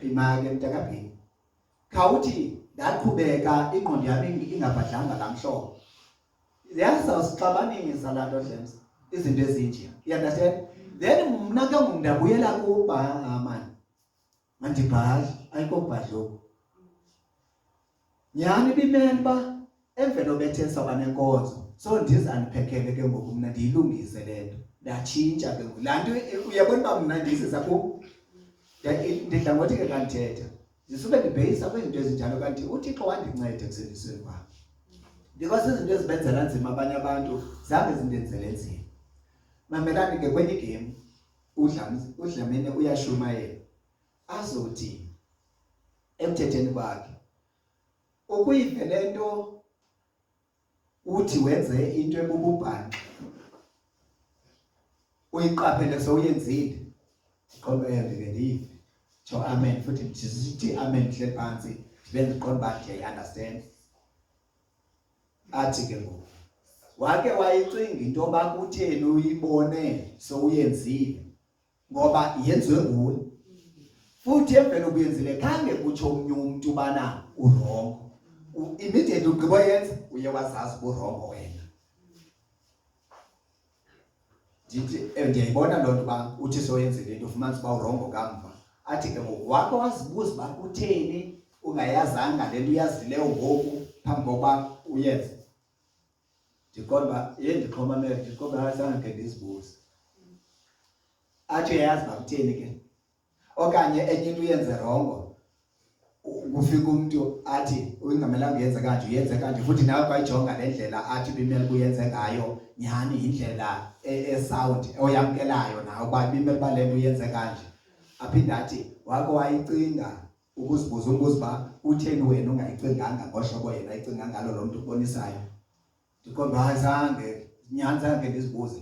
imake mntakabhini khawuthi ndaqhubeka ingqondo yami ingabhadlanga kamhlobo yazawusixabanisa laa nto Dlenza izinto ezinje you understand then mna ke ngoku ndabuyela kuba mani mandibhadle ayikho kubhadloku nyhani bimele uba emvelo bethe saba nenkonzo so ndizaniphekele ke ngoku mna ndiyilungise le nto ndatshintsha ke ngoku laa nto uyabona uba mna ndisisa kum ndidla ngothi ke kandithetha ndisube ndibheyisa kwizinto ezinjalo kanti uThixo wandinceda ekusindisweni kwam because izinto ezibenzela nzima abanye abantu zange zindenzele nzima mamelani ke kwenye igame uDlamini uyashumayela azothi emthetheni kwakhe ukuyive le nto uthi wenze into ebububhanqa uyiqaphele sowuyenzile qobe ke ndiyive cho amen futhi ndisithi amen hle phansi ndibe ndiqonda uba ndiyayi-understand athi ke ngoku wake wayicinga into yoba kutheni uyibone sowuyenzile ngoba yenziwe nguwe futhi emvelo ubuyenzile khange kutsho omnye umntu ubana urongo immediately ugqibo yenza uye wazazi uburongo wena ndithi ndiyayibona loo nto uba uthi soyenzile into ufumanisa uba urongo kamva athi ke ngoku wake wazibuza uba kutheni ungayazanga le nto uyazileyo ngoku phambi kokuba uyenze ndiqonda uba ndixhoma mele ndiqonda azange ke ndizibuze athi uyayazi uba kutheni ke okanye enye into uyenze rongo kufika umntu athi ungamelanga uyenze kanje uyenze kanje futhi nawe kwayijonga le ndlela athi bimele uyenze ngayo nyhani indlela esound oyamkelayo nawe uba bimele uba le nto uyenze kanje aphinde athi wake wayicinga ukuzibuza umbuzo uba utheni wena ungayicinganga ngohlobo yena ayicinga ngalo lo mntu ubonisayo ndiqonda uba zange nyhani zange ndizibuze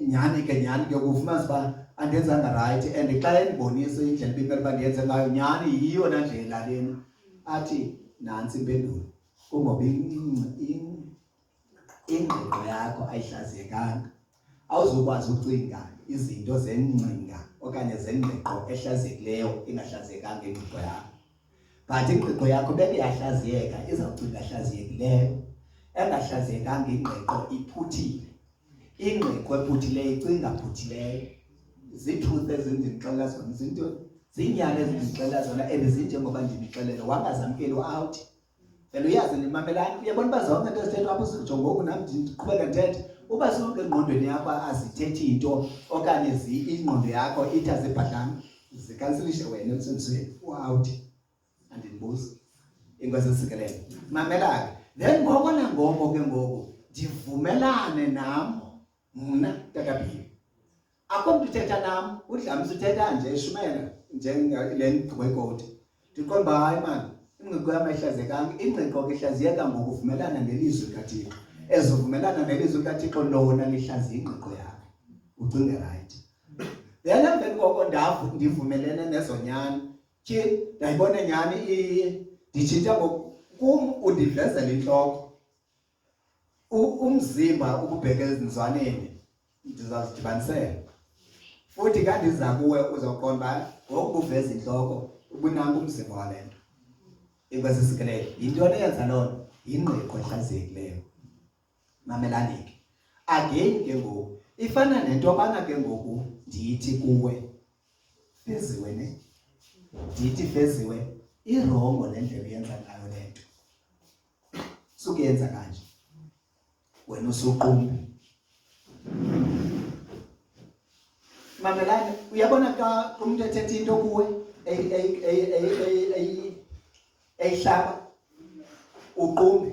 nyhani ke kufumanisa uba andenzanga right and xa endibonise indlela bimele uba ndiyenze ngayo nyhani yiyo na ndlela lena athi nantsi impendulo kungoba ingqiqo yakho ayihlaziyekanga awuzukwazi ucinga izinto zengcinga okanye zengqiqo ehlaziyekileyo ingahlaziyekanga ingqiqo yakho but ingqiqo yakho bebeyahlaziyeka izawucinga ehlaziyekileyo engahlaziyekanga ingqiqo iphuthile ingqiqo ephuthileyo icinga phuthileyo zii-truth ezindixelela zona zinto ziinyani ezindixelela zona ebezinjengoba ndinixelele wangazamkeli out vele uyazi nimamelani uyabona uba zonke into ezithethwa apho sitsho ngoku nam ndiqhubeka ndithetha uba sonke engqondweni yakho azithethi into okanye ingqondo yakho ithi azibhadlanga zikansilishe wena emsebenzweni u-out andindibuzi inkosi esikelele mamela ke then ngoko nangoko ke ngoku ndivumelane nam mna takabhili akho mntu uthetha nam uDlamini uthetha nje eshumela njengale ngqwekothi ndiqonda uba hayi mani ingqiqo yam ayihlaziyekanga ingqiqo ke ihlaziyeka ngokuvumelana nelizwi likaThixo ezovumelana nelizwi likaThixo lona lihlaziya ingqiqo yakho ucinge right then emveni koko ndivumelene nezonyani tyhi ndayibona nyhani nditshintsha kum undivezela intloko umzimba ukubheka ezinzwaneni ndizazidibanisela futhi kandiza kuwe uzawuqonda uba ngoku uveza intloko ubunanga umzimba wale nto inkosi esikelele yintoni eyenza loo nto yingqiqo ehlaziyekileyo mamelani ke again ke ngoku ifana nento yobana ke ngoku ndithi kuwe feziwe ne ndithi feziwe irongo le ndlela uyenza ngayo le nto sukuyenza kanje wena usuqumbi mamelani uyabona xa umuntu ethetha into kuwe eyihlaba uqumbi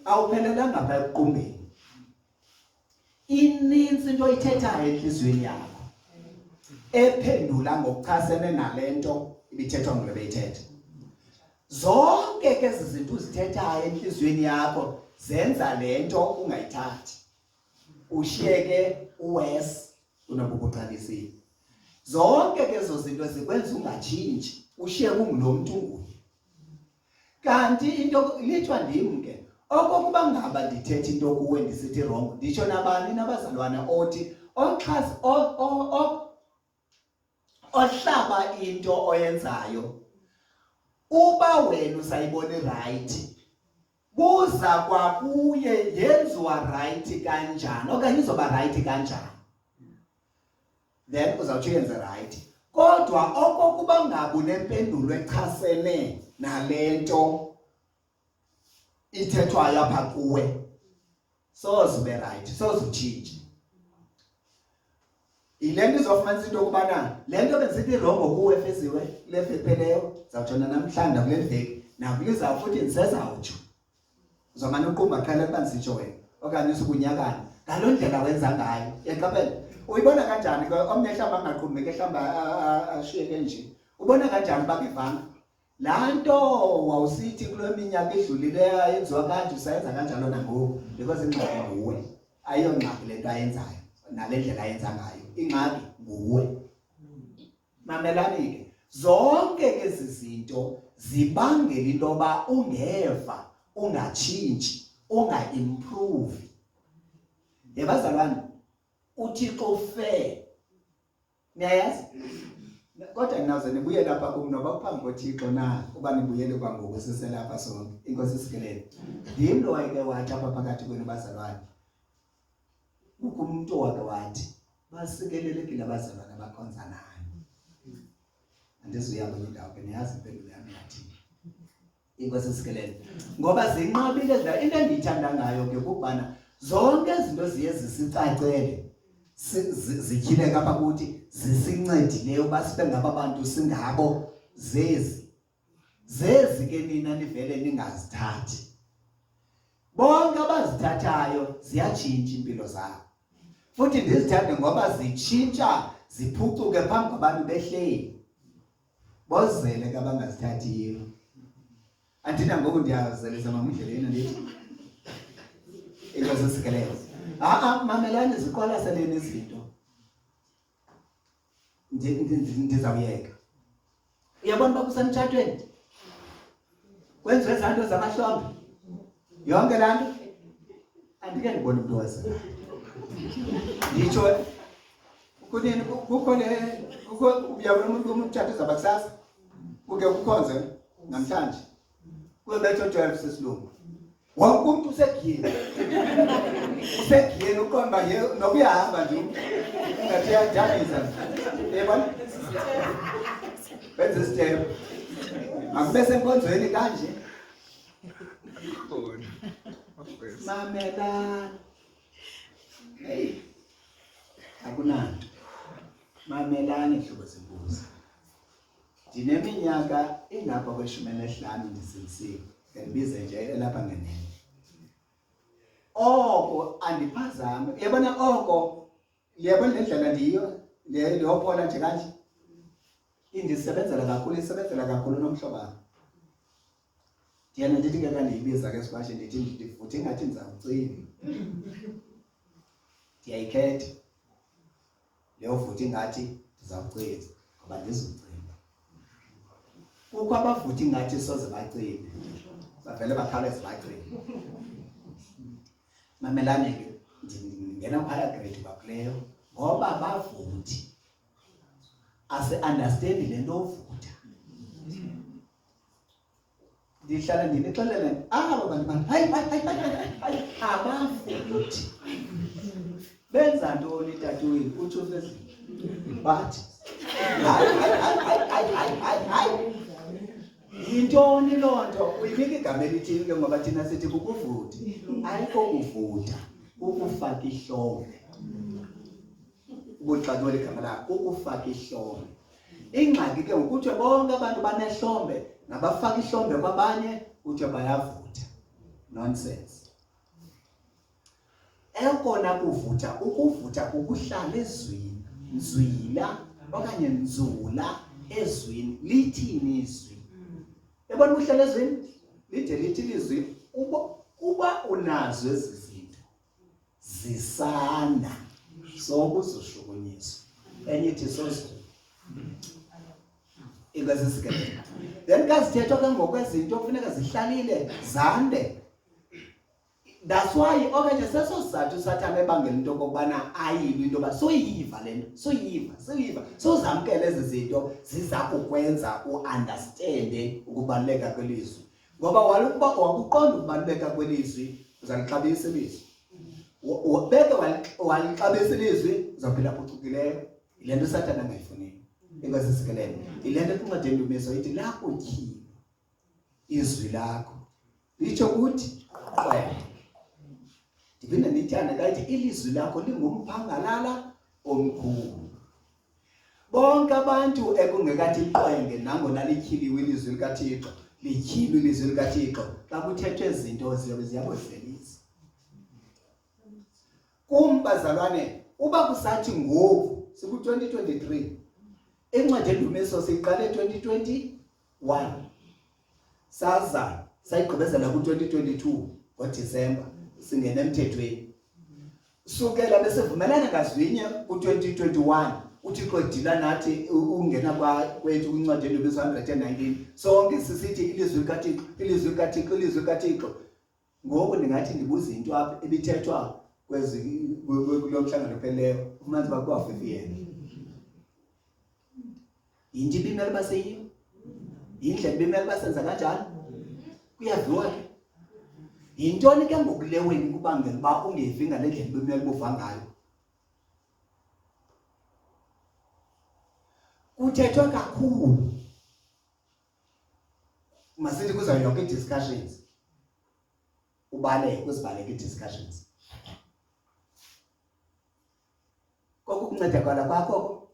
awuphelelanga ngapha ebuqumbeni. Ininzi into oyithethayo enhlizweni yakho ephendula ngokuchasene nalento ibithethwa ngulo beyithetha. Zonke ke ezi zinto uzithethayo enhlizweni yakho zenza lento ungayithathi. Ushiyeke uwes unobukuqalisile. Zonke ke ezo zinto zikwenza ungatshintshi, ushiyeke ungulo muntu unguye. Kanti into lithwa ndim ke okokuba ngaba ndithethe into kuwe ndisithi wrong, nditsho nabani nabazalwana othi oxhasa ohlaba into oyenzayo, uba wena usayibona right, buza kwakuye yenziwa right kanjani okanye izoba right kanjani, then uzawuthi yenze right. Kodwa okokuba ngaba unempendulo echasene nalento ithethwayo apha kuwe, soze ube right, soze utshintshe. Ile nto izofumanisa into yokubana le nto bendisithi rongo kuwe efeziwe kule pheleyo zawutshona namhlanje kule veki nakuliza futhi ndisezawutsho. Uzomane uqumba qala ukuba ndisitsho wena okanye usukunyakana ngaloo ndlela wenza ngayo. Yaqaphela uyibona kanjani ke omnye mhlawumbi angaqumbi ke mhlawumbi ashiyeke nje, ubona kanjani uba kivanga laa nto wawusithi kule minyaka edlulileyo yenziwa kanje usayenza kanjalo nangoku, because ingxaki nguwe, ayiyongxaki le nto ayenzayo nale ndlela ayenza ngayo, ingxaki nguwe. Mamelani ke zonke ke ezi zinto zibangela into yoba ungeva, ungatshintshi, unga-improve. Yebazalwane, uThixo ufair. Niyayazi? Kodwa ninawuze nibuye lapha kum noba kuphambi koThixo na uba nibuyele kwangoku siselapha sonke. Inkosi isikelele. Ndim lo wayeke wathi apha phakathi kwenu bazalwane. Kukho umuntu owake wathi basikelelekile abazalwane abakhonza nayo. Andizuya kwenye indawo ke niyazi impendulo yami yathi. Inkosi isikelele. Ngoba zinqabile nje into endiyithanda ngayo ke kubana zonke izinto ziye zisicacele. Zityhile kapha kuthi zisincedileyo uba sibe ngaba bantu singabo zezi ke nina nivele ningazithathi. Bonke abazithathayo ziyatshintsha impilo zabo, futhi ndizithande ngoba zitshintsha ziphucuke phambi kwabantu behleli. Bozele ke abangazithathiyo. Andina ngoku ndiyazelisa mamudleleni ndithi inkosi isikelele. Mamelani ziqwalaseleni izinto. Ndizawuyeka. Uyabona uba kusemtshatweni kwenziwe ezaa nto zamahlombe yonke laa nto, andike ndibone umntu wazi. Nditsho kunini kukho uyabona umuntu umtshato uzawuba kusasa, kuke kukhonze namhlanje kubetho 12 sesilungu. Wonke umuntu usegiyeni uqomba nokuyahamba nje ungathi yajabisa. Yebona benze isitero akube senkonzweni kanje. Mamela hey akunanto. Mamelani hlobo zembuzi. Ndineminyaka engapha kwe-15 ndisinzile. Ngibize nje lapha ngenene. Oko andiphazame. Yabona oko yabona le ndlela ndiyo leyophola nje kanje. Indisebenzela kakhulu nomhlobana. Ndiyana ndithi ke kandiyibiza ke sibashe ndithi ndifuthi ngathi ndizawucima. Ndiyayikhetha. Leyo futhi ngathi ndizawucima ngoba ndizucima. Kukho abavuthi ngathi soze bacime. Bavele bakhawuleze bacime. Mamelani ke ndingena phaya grade bakuleyo ngoba bavuthi ase-understand le nto ovutha. Ndihlala ndinixelele aba bantu hayi abavuthi benza ntoni tatweni utsho ufezile bathi hayi yintoni loo nto uyinika igama elithile ke ngoba thina sithi kukuvuthi. Ayikho kuvutha, ukufaka ihlombe. Ubuxakwe igama lakho ukufaka ihlombe. Ingxaki ke ukuthi bonke abantu banehlombe nabafaka ihlombe kwabanye uthi bayavutha. Nonsense. ekona kuvutha ukuvutha ukuhlala ezwini nzwila okanye nzula ezwini lithini izwi yabona ukuhlala ezwini lide lithi izwi uba unazo ezi zinto zisana sokuzoshukunyiswa enye ithi sozo ingazisikelele then kazithethwa ke ngokwezinto kufuneka zihlalile zande. That's why okanye seso sizathu Sathane ebangela into kokubana ayibe into ba soyiva lento soyiva sozamkele ezi zinto ziza kukwenza uunderstand ukubaleka kwelizwi ngoba walukuba wakuqonda ukubaleka kwelizwi uzalixabisa ilizwi ubeke walixabisa ilizwi uzaphila phucukileyo ilento Sathane angayifuniyo ingazisikelele ilento ekunqedeni indumiso ithi lakutyhile izwi lakho litsho ukuthi qwele ndiphinda ndithanda kayithi ilizwi lakho lingumphangalala omkhulu. Bonke abantu ekungekathi iqwenge nangona lityhiliwe ilizwi likaThixo lityhilwe ilizwi likaThixo xa kuthethwe izinto ziyabohlelisa. Kumbazalwane uba kusathi ngoku siku-2023 incwadi endumiso siyiqale 2021 saza sayigqibezela ku-2022 ngoDisemba singena emthethweni sukela besivumelana ngazwinye ku-2021 uThixo edila nathi ungena kwethu kwincwadi endumiso 119 sonke sisithi ilizwi likaThixo ngoku ndingathi ndibuza into apha ebithethwa kulo mhlangano pheleyo umanzi bakuwafifiyela yinto ibimele baseyiyo yindlela ibimele basenza kanjani kuyaviwa ke yintoni ke ngokuleweni kubangela uba ungevi ngale ndlela ibimele buva ngayo kuthethwa kakhulu masithi kuzawuyonke i-discussions uzibaleke i-discussions kokukuncedakala kwakho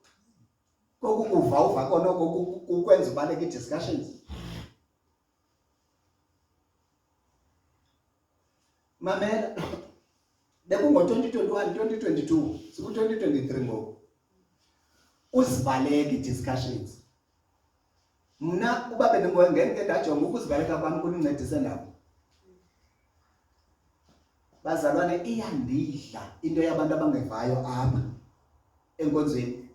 kokukuva konoko kukwenza ubaleke i-discussions mamela bekungo-2021 2022 siku-2023 ngoku uzibaleke i-discussions mna uba bendengenike ndajonga ukuzibaleka kwami kunincedise ndawo bazalwane iyandidla into yabantu abangevayo apha enkonzweni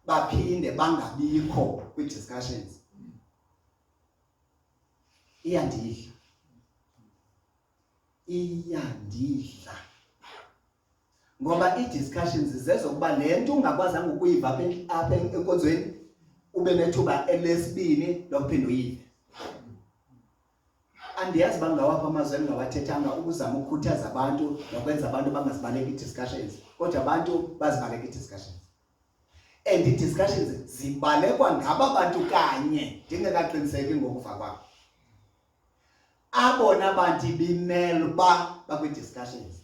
baphinde bangabikho kwi-discussions iyandidla ngoba i-discussions zezokuba le nto ungakwazanga ukuyiva apha enkonzweni ube nethuba elesibini lokuphinda uyive. Andiyazi bangawapha amazwi engawathethanga ukuzama ukukhuthaza abantu nokwenza abantu bangazibaleki i-discussions kodwa abantu bazibaleka i-discussions and i-discussions zibalekwa ngaba bantu kanye ndingekaqiniseki ngokuva kwabo abona bantu bimele uba bakwi-discussions.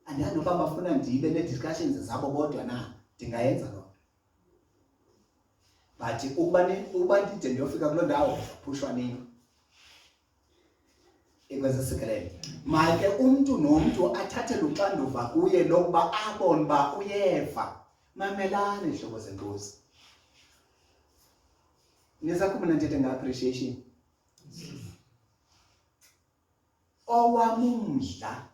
Andiyazi uba bafuna ndibe ne-discussions zabo bodwa na ndingayenza loo but ukuba ndide ndiyofika kuloo ndawo phushwa nini ikwezesikelele make umntu nomntu athathele uxanduva kuye lokuba abone uba uyeva. Mamelane hlobo zenkosi nisakhumuna ndithethe nga-appreciation owam umdla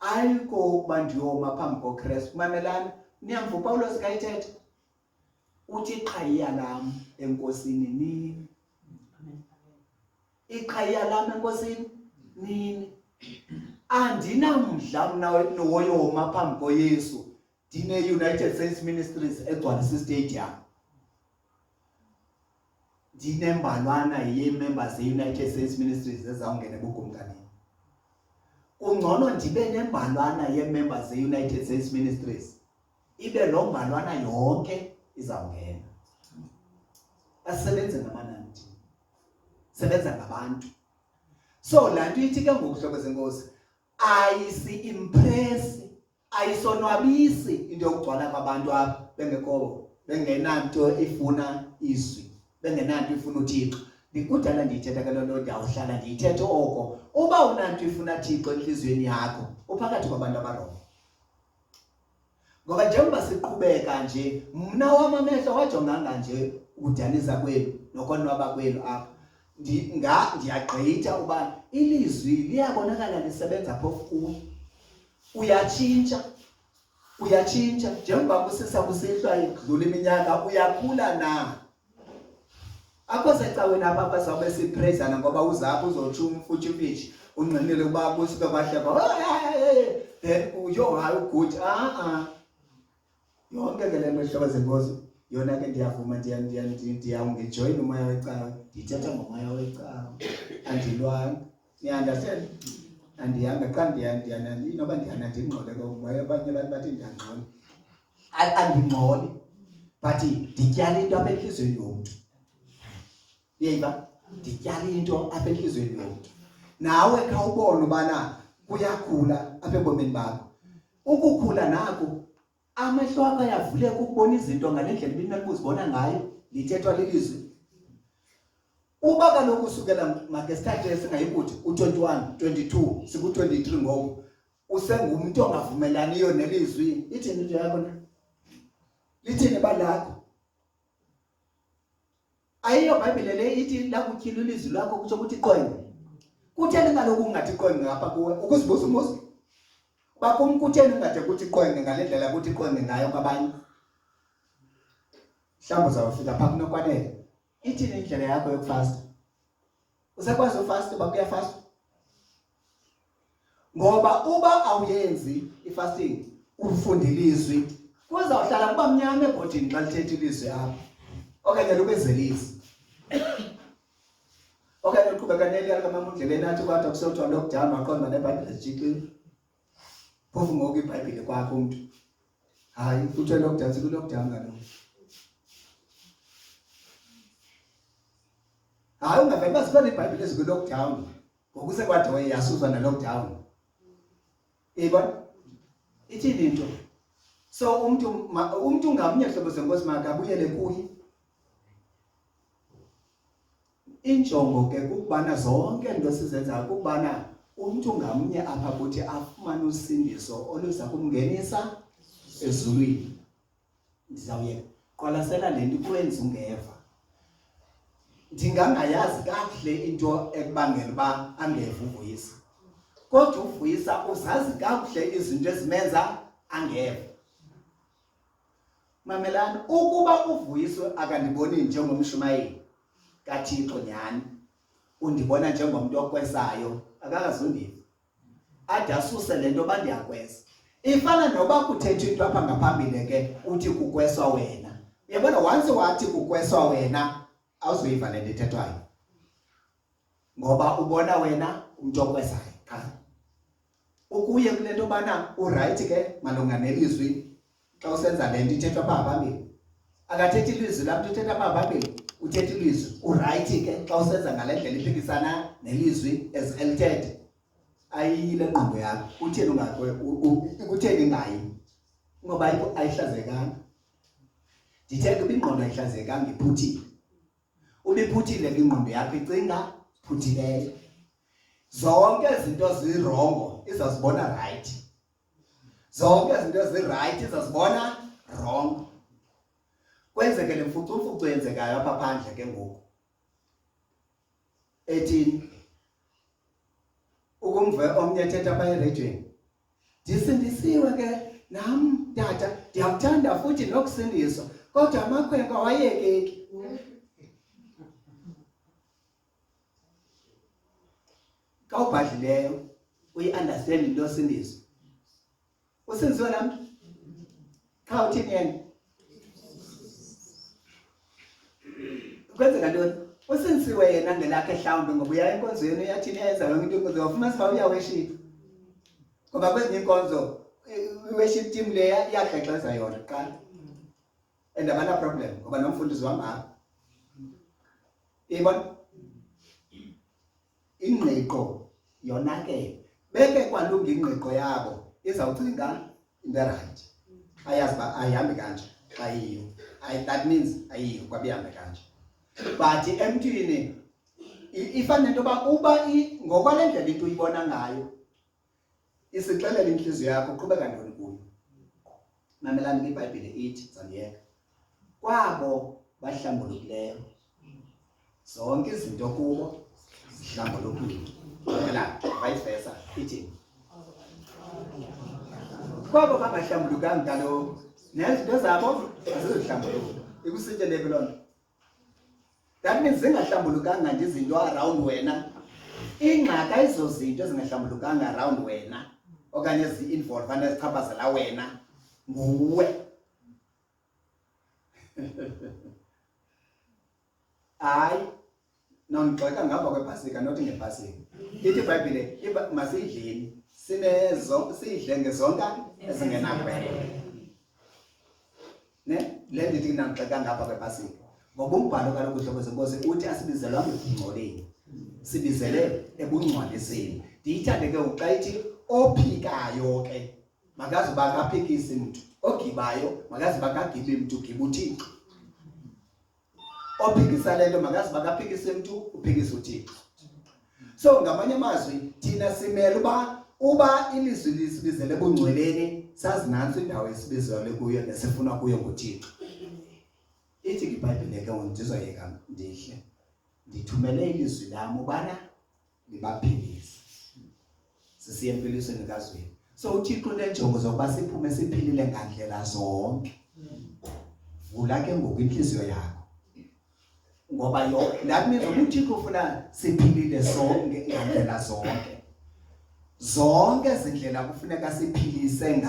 ayikho ukuba ndiyoma phambi koKrestu. Mamelane niyamva uPawulos kayithetha uthi iqhayiya lam enkosini nini, iqhayiya lam enkosini nini. Andinamdla mna noyoma phambi koYesu ndine-United States Ministries egcwalisa istadium ndinembalwana yee-members ze-United States Ministries ezawungena ebukumkanini. Kungcono ndibe nembalwana yee-members ze-United States Ministries ibe loo mbalwana yonke izawungena. Asebenze ngamanani, sebenza ngabantu. So laa nto ithi ke ngokuhlobo zenkosi ayisi-impress, ayisonwabisi into yokugcwala kwabantu apha bengenanto ifuna izwi, bengenanto ifuna uThixo. ndikudala ndiyithetha ke loo nto ndiyawuhlala ndiyithethe oko uba unanto ifuna Thixo entliziyweni yakho uphakathi kwabantu abarongo. Ngoba njengoba siqhubeka nje mna wamamehlo wajonganga nje ukudanisa kwenu nokonwaba kwenu apha ndiyagqitha uba ilizwi liyabonakala lisebenza phofu kuwe. Uyatshintsha njengoba kusisa kusihlwa idlula iminyaka uyakhula na. Akho secaweni apha bazawube sipraisana ngoba uzapho uzotsho umfutshufitshi unqinile ukuba kusuke kwahleka then uyo hayi good yonke ke le nto hlobo zenkosi yona ke ndiyavuma ndiyawungejoyina umoya wecawa ndithetha ngomoya wecawa andilwanga. Niunderstand? Andihamba xa inoba ndihana ndingxole ngomoya abanye abantu bathi ndiyangxola andingxoli but ndityala into apha entliziyweni yomntu. Yeyiva ndityala into apha entliziyweni yomntu nawe khawubona ubana kuyakhula apha ebomini bakho. Ukukhula nako amehlo akho ayavuleka ukubona izinto ngale ndlela ibimele uzibona ngayo lithethwa lilizwi. Uba kaloku usukela make sithathe esingayikuthi u21 22 siku23 ngoku usengumuntu ongavumelaniyo nelizwi. Ithini into yakho na? Lithini balakho? Ayiyo iBhayibhile le ithi la kutyhila ilizwi lakho kutsho ukuthi qwenge. Kutheni kaloku ungathi qwenge ngapha kuwe ukuzibuza umuzi? Bakum kutheni ungade kuthi qwenge ngale ndlela kuthi qwenge ngayo kwabanye? Mhlawumbe uzawufika phaa kunokwanele. Ithini indlela yakho yokufasta? Usakwazi ufasta uba kuyafasta? Ngoba uba awuyenzi ifasting ufunda ilizwi kuzawuhlala kuba mnyama ebhodini xa lithetha ilizwi apha okanye lubezelisi. Okanye uqhubeka neliyali kamama undleleni athi kwada kusothiwa lockdown waqonda neBhayibhile zijixile. Phofu ngoku iBhayibhile kwakho umntu hayi kuthiwe lockdown siku-lockdown kaloku. Hayi ungavele uba zikhona iBhayibhile eziku-lockdown ngoku sekwade yasuswa na-lockdown. Yibona? Ithini into? So umntu ngamnye hlobo zenkosi makabuyele kuye. Injongo ke kukubana zonke into sizenzayo kukubana umntu ngamnye apha kuthi afumane usindiso oluza kumngenisa ezulwini. Ndizawuyeka qwalasela le nto ikwenza ungeva. Ndingangayazi kakuhle into ekubangela uba angeva uvuyisa. Kodwa uvuyisa uzazi kakuhle izinto ezimenza angeva. Mamelani ukuba uvuyiswe akandiboni njengomshumayeli kaThixo nyhani undibona njengomuntu okwesayo akakazundiva ade asuse le nto uba ndiyakwesa. Ifana noba kuthethwa into apha ngaphambili ke uthi kukweswa wena. Uyabona once wathi kukweswa wena awuzoyiva le nto ethethwayo ngoba ubona wena umuntu okwesayo qha. Ukuye kule nto yobana urayithi ke malunga nelizwi xa usenza le nto ithethwa apha ngaphambili. Akathethi ilizwi lamntu uthetha apha ngaphambili uthetha ilizwi urayithi ke xa usenza ngale ndlela iphikisana nelizwi elithethe. Ayile ngqondo yakho utheni kutheni ingayi ngoba ayihlazekanga. Ndithetha uba ingqondo ayihlazekanga iphuthile. Ubiphuthile ke ingqondo yakho icinga phuthileyo. Zonke izinto zirongo izazibona right. Zonke izinto ezi-right izazibona wrong. Kwenzeke le mfucumfucu yenzekayo apha phandle ke ngoku. Ethini ukumve omnye ethetha apha erejweni. Ndisindisiwe ke nam tata ndiyakuthanda futhi nokusindiswa kodwa amakhwenkwe awayekeki. Xa ubhadlileyo uyi-understand into yosindiswa. Usindisiwe laa mntu? Qha uthini yena? Kwenzeka ntoni? Usindisiwe yena ngelakhe mhlawumbi ngoba uya enkonzweni uyathini yenza yonke into enkonzo wafumanisa uba uyaweshipha. Ngoba kwezinye inkonzo i-worship team le iyakrexeza yona kuqala and abana-problem ngoba nomfundisi wam apha. Yibona? Ingqiqo yonakele. Beke kwalunga ingqiqo yabo izawucinga into erayithi. Ayazi uba ayihambi kanje xa yiyo. That means ayiyo kwabe ihambe kanje. But emntwini ifana nento uba ngokwale ndlela into uyibona ngayo isixelela inhliziyo yakho uqhubeka ntoni kuyo. Mamelani iBhayibhile ithi zaniyeka kwabo bahlambulukileyo zonke izinto kubo zihlambulukile. Mamelani vice versa ithi kwabo bangahlambulukanga kaloku nezinto zabo azizohlambuluka. Ikusitshele lonto. That means zingahlambulukanga nje izinto around wena. Ingxaki ayizo zinto ezingahlambulukanga around wena okanye ezi-involve ezichaphazela wena nguwe. Hayi nongixoxa ngapha kwePasika not ngePasika. Ithi iBhayibhile masiyidleni sidle ngezonke ezingenagwele. Ne le ndithi nangixoxa ngapha kwePasika. Ngoba umbhalo kaloku uhlobo zenkosi uthi asibizelwanga ekungcoleni. Sibizele ebungcwaliseni. Ndiyithande ke uxa ithi ophikayo ke makazi bakaphikisi mntu, ogibayo makazi bakagibi mntu giba uThixo. Ophikisa lento makazi bakaphikisi mntu uphikisa uThixo. So ngamanye amazwi thina simele uba ilizwi lisibizele ebungcweleni sazi nansi indawo esibizele kuyo nesifuna kuyo nguThixo. Ithi iBhayibhile ke ndizoyeka ndihle ndithumele ilizwi lami ubana libaphilise sisiye empilisweni kaZweli. So uThixo unenjongo zokuba siphume siphilile ngandlela zonke. Vula ke ngoku inhliziyo yakho ngoba that means uThixo ufuna siphilile sonke ngandlela zonke. Zonke izindlela kufuneka siphilise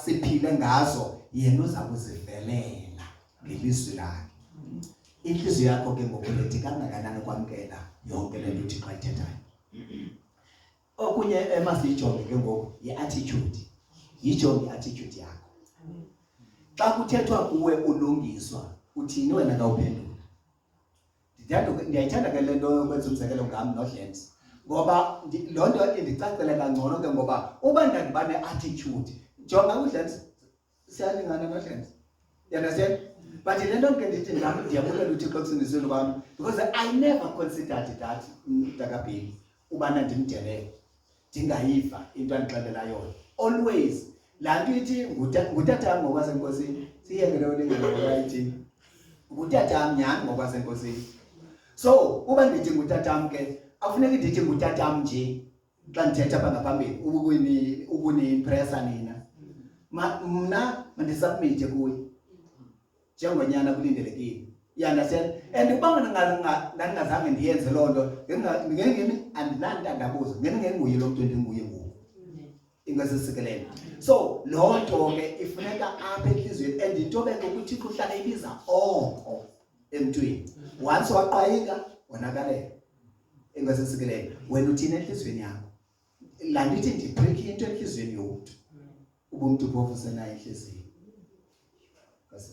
siphile ngazo yena uza kuzivelela ngelizwi lakhe. Inhliziyo yakho ke ngokulethi kangakanani kwamkela yonke le nto uThixo ayithethayo. Okunye emasiyijonge ke ngoku yi-attitude. Yijonge i-attitude yakho. Xa kuthethwa kuwe ulungiswa uthini wena kawuphendula? Ndiyayithanda ke le nto yokwenza umzekelo ngam noDlens ngoba loo nto indicacele kangcono ke ngoba uba ndandiba ne-attitude jonga uDlens siyalingana noDlens. You understand? But le nto ke ndithi ndiyabulela uThixo ekusindisweni kwami because I never considered that mntakabheli ubana ndimdelele ndingayiva into andixelela yona. Always laa nto ithi ngutatam ngokwasenkosini siyeke leyo ndingenoyayithi ngutatam nyhani ngokwasenkosini. So uba ndithi ngutatam ke akufuneki ndithi ngutatam nje xa ndithetha apha ngaphambili ukuniimpresa nina. Mna mandisubmithe kuye njengonyana kulindelekile. You understand? And uba ndingazange ndiyenze loo nto ngengeni andinantandabuzo ngenguye lo mntu endinguye ngoku. Inkosi isikelele. So loo nto ke ifuneka apha enhliziyweni and into beke uThixo uhlala ibiza oko emntwini. Once waqayika wonakalela. Inkosi isikelele. Wena uthini enhliziyweni yakho? La ndithi ndibreak into enhliziyweni yomntu. Ubumntu phofu senayo inhliziyo. Inkosi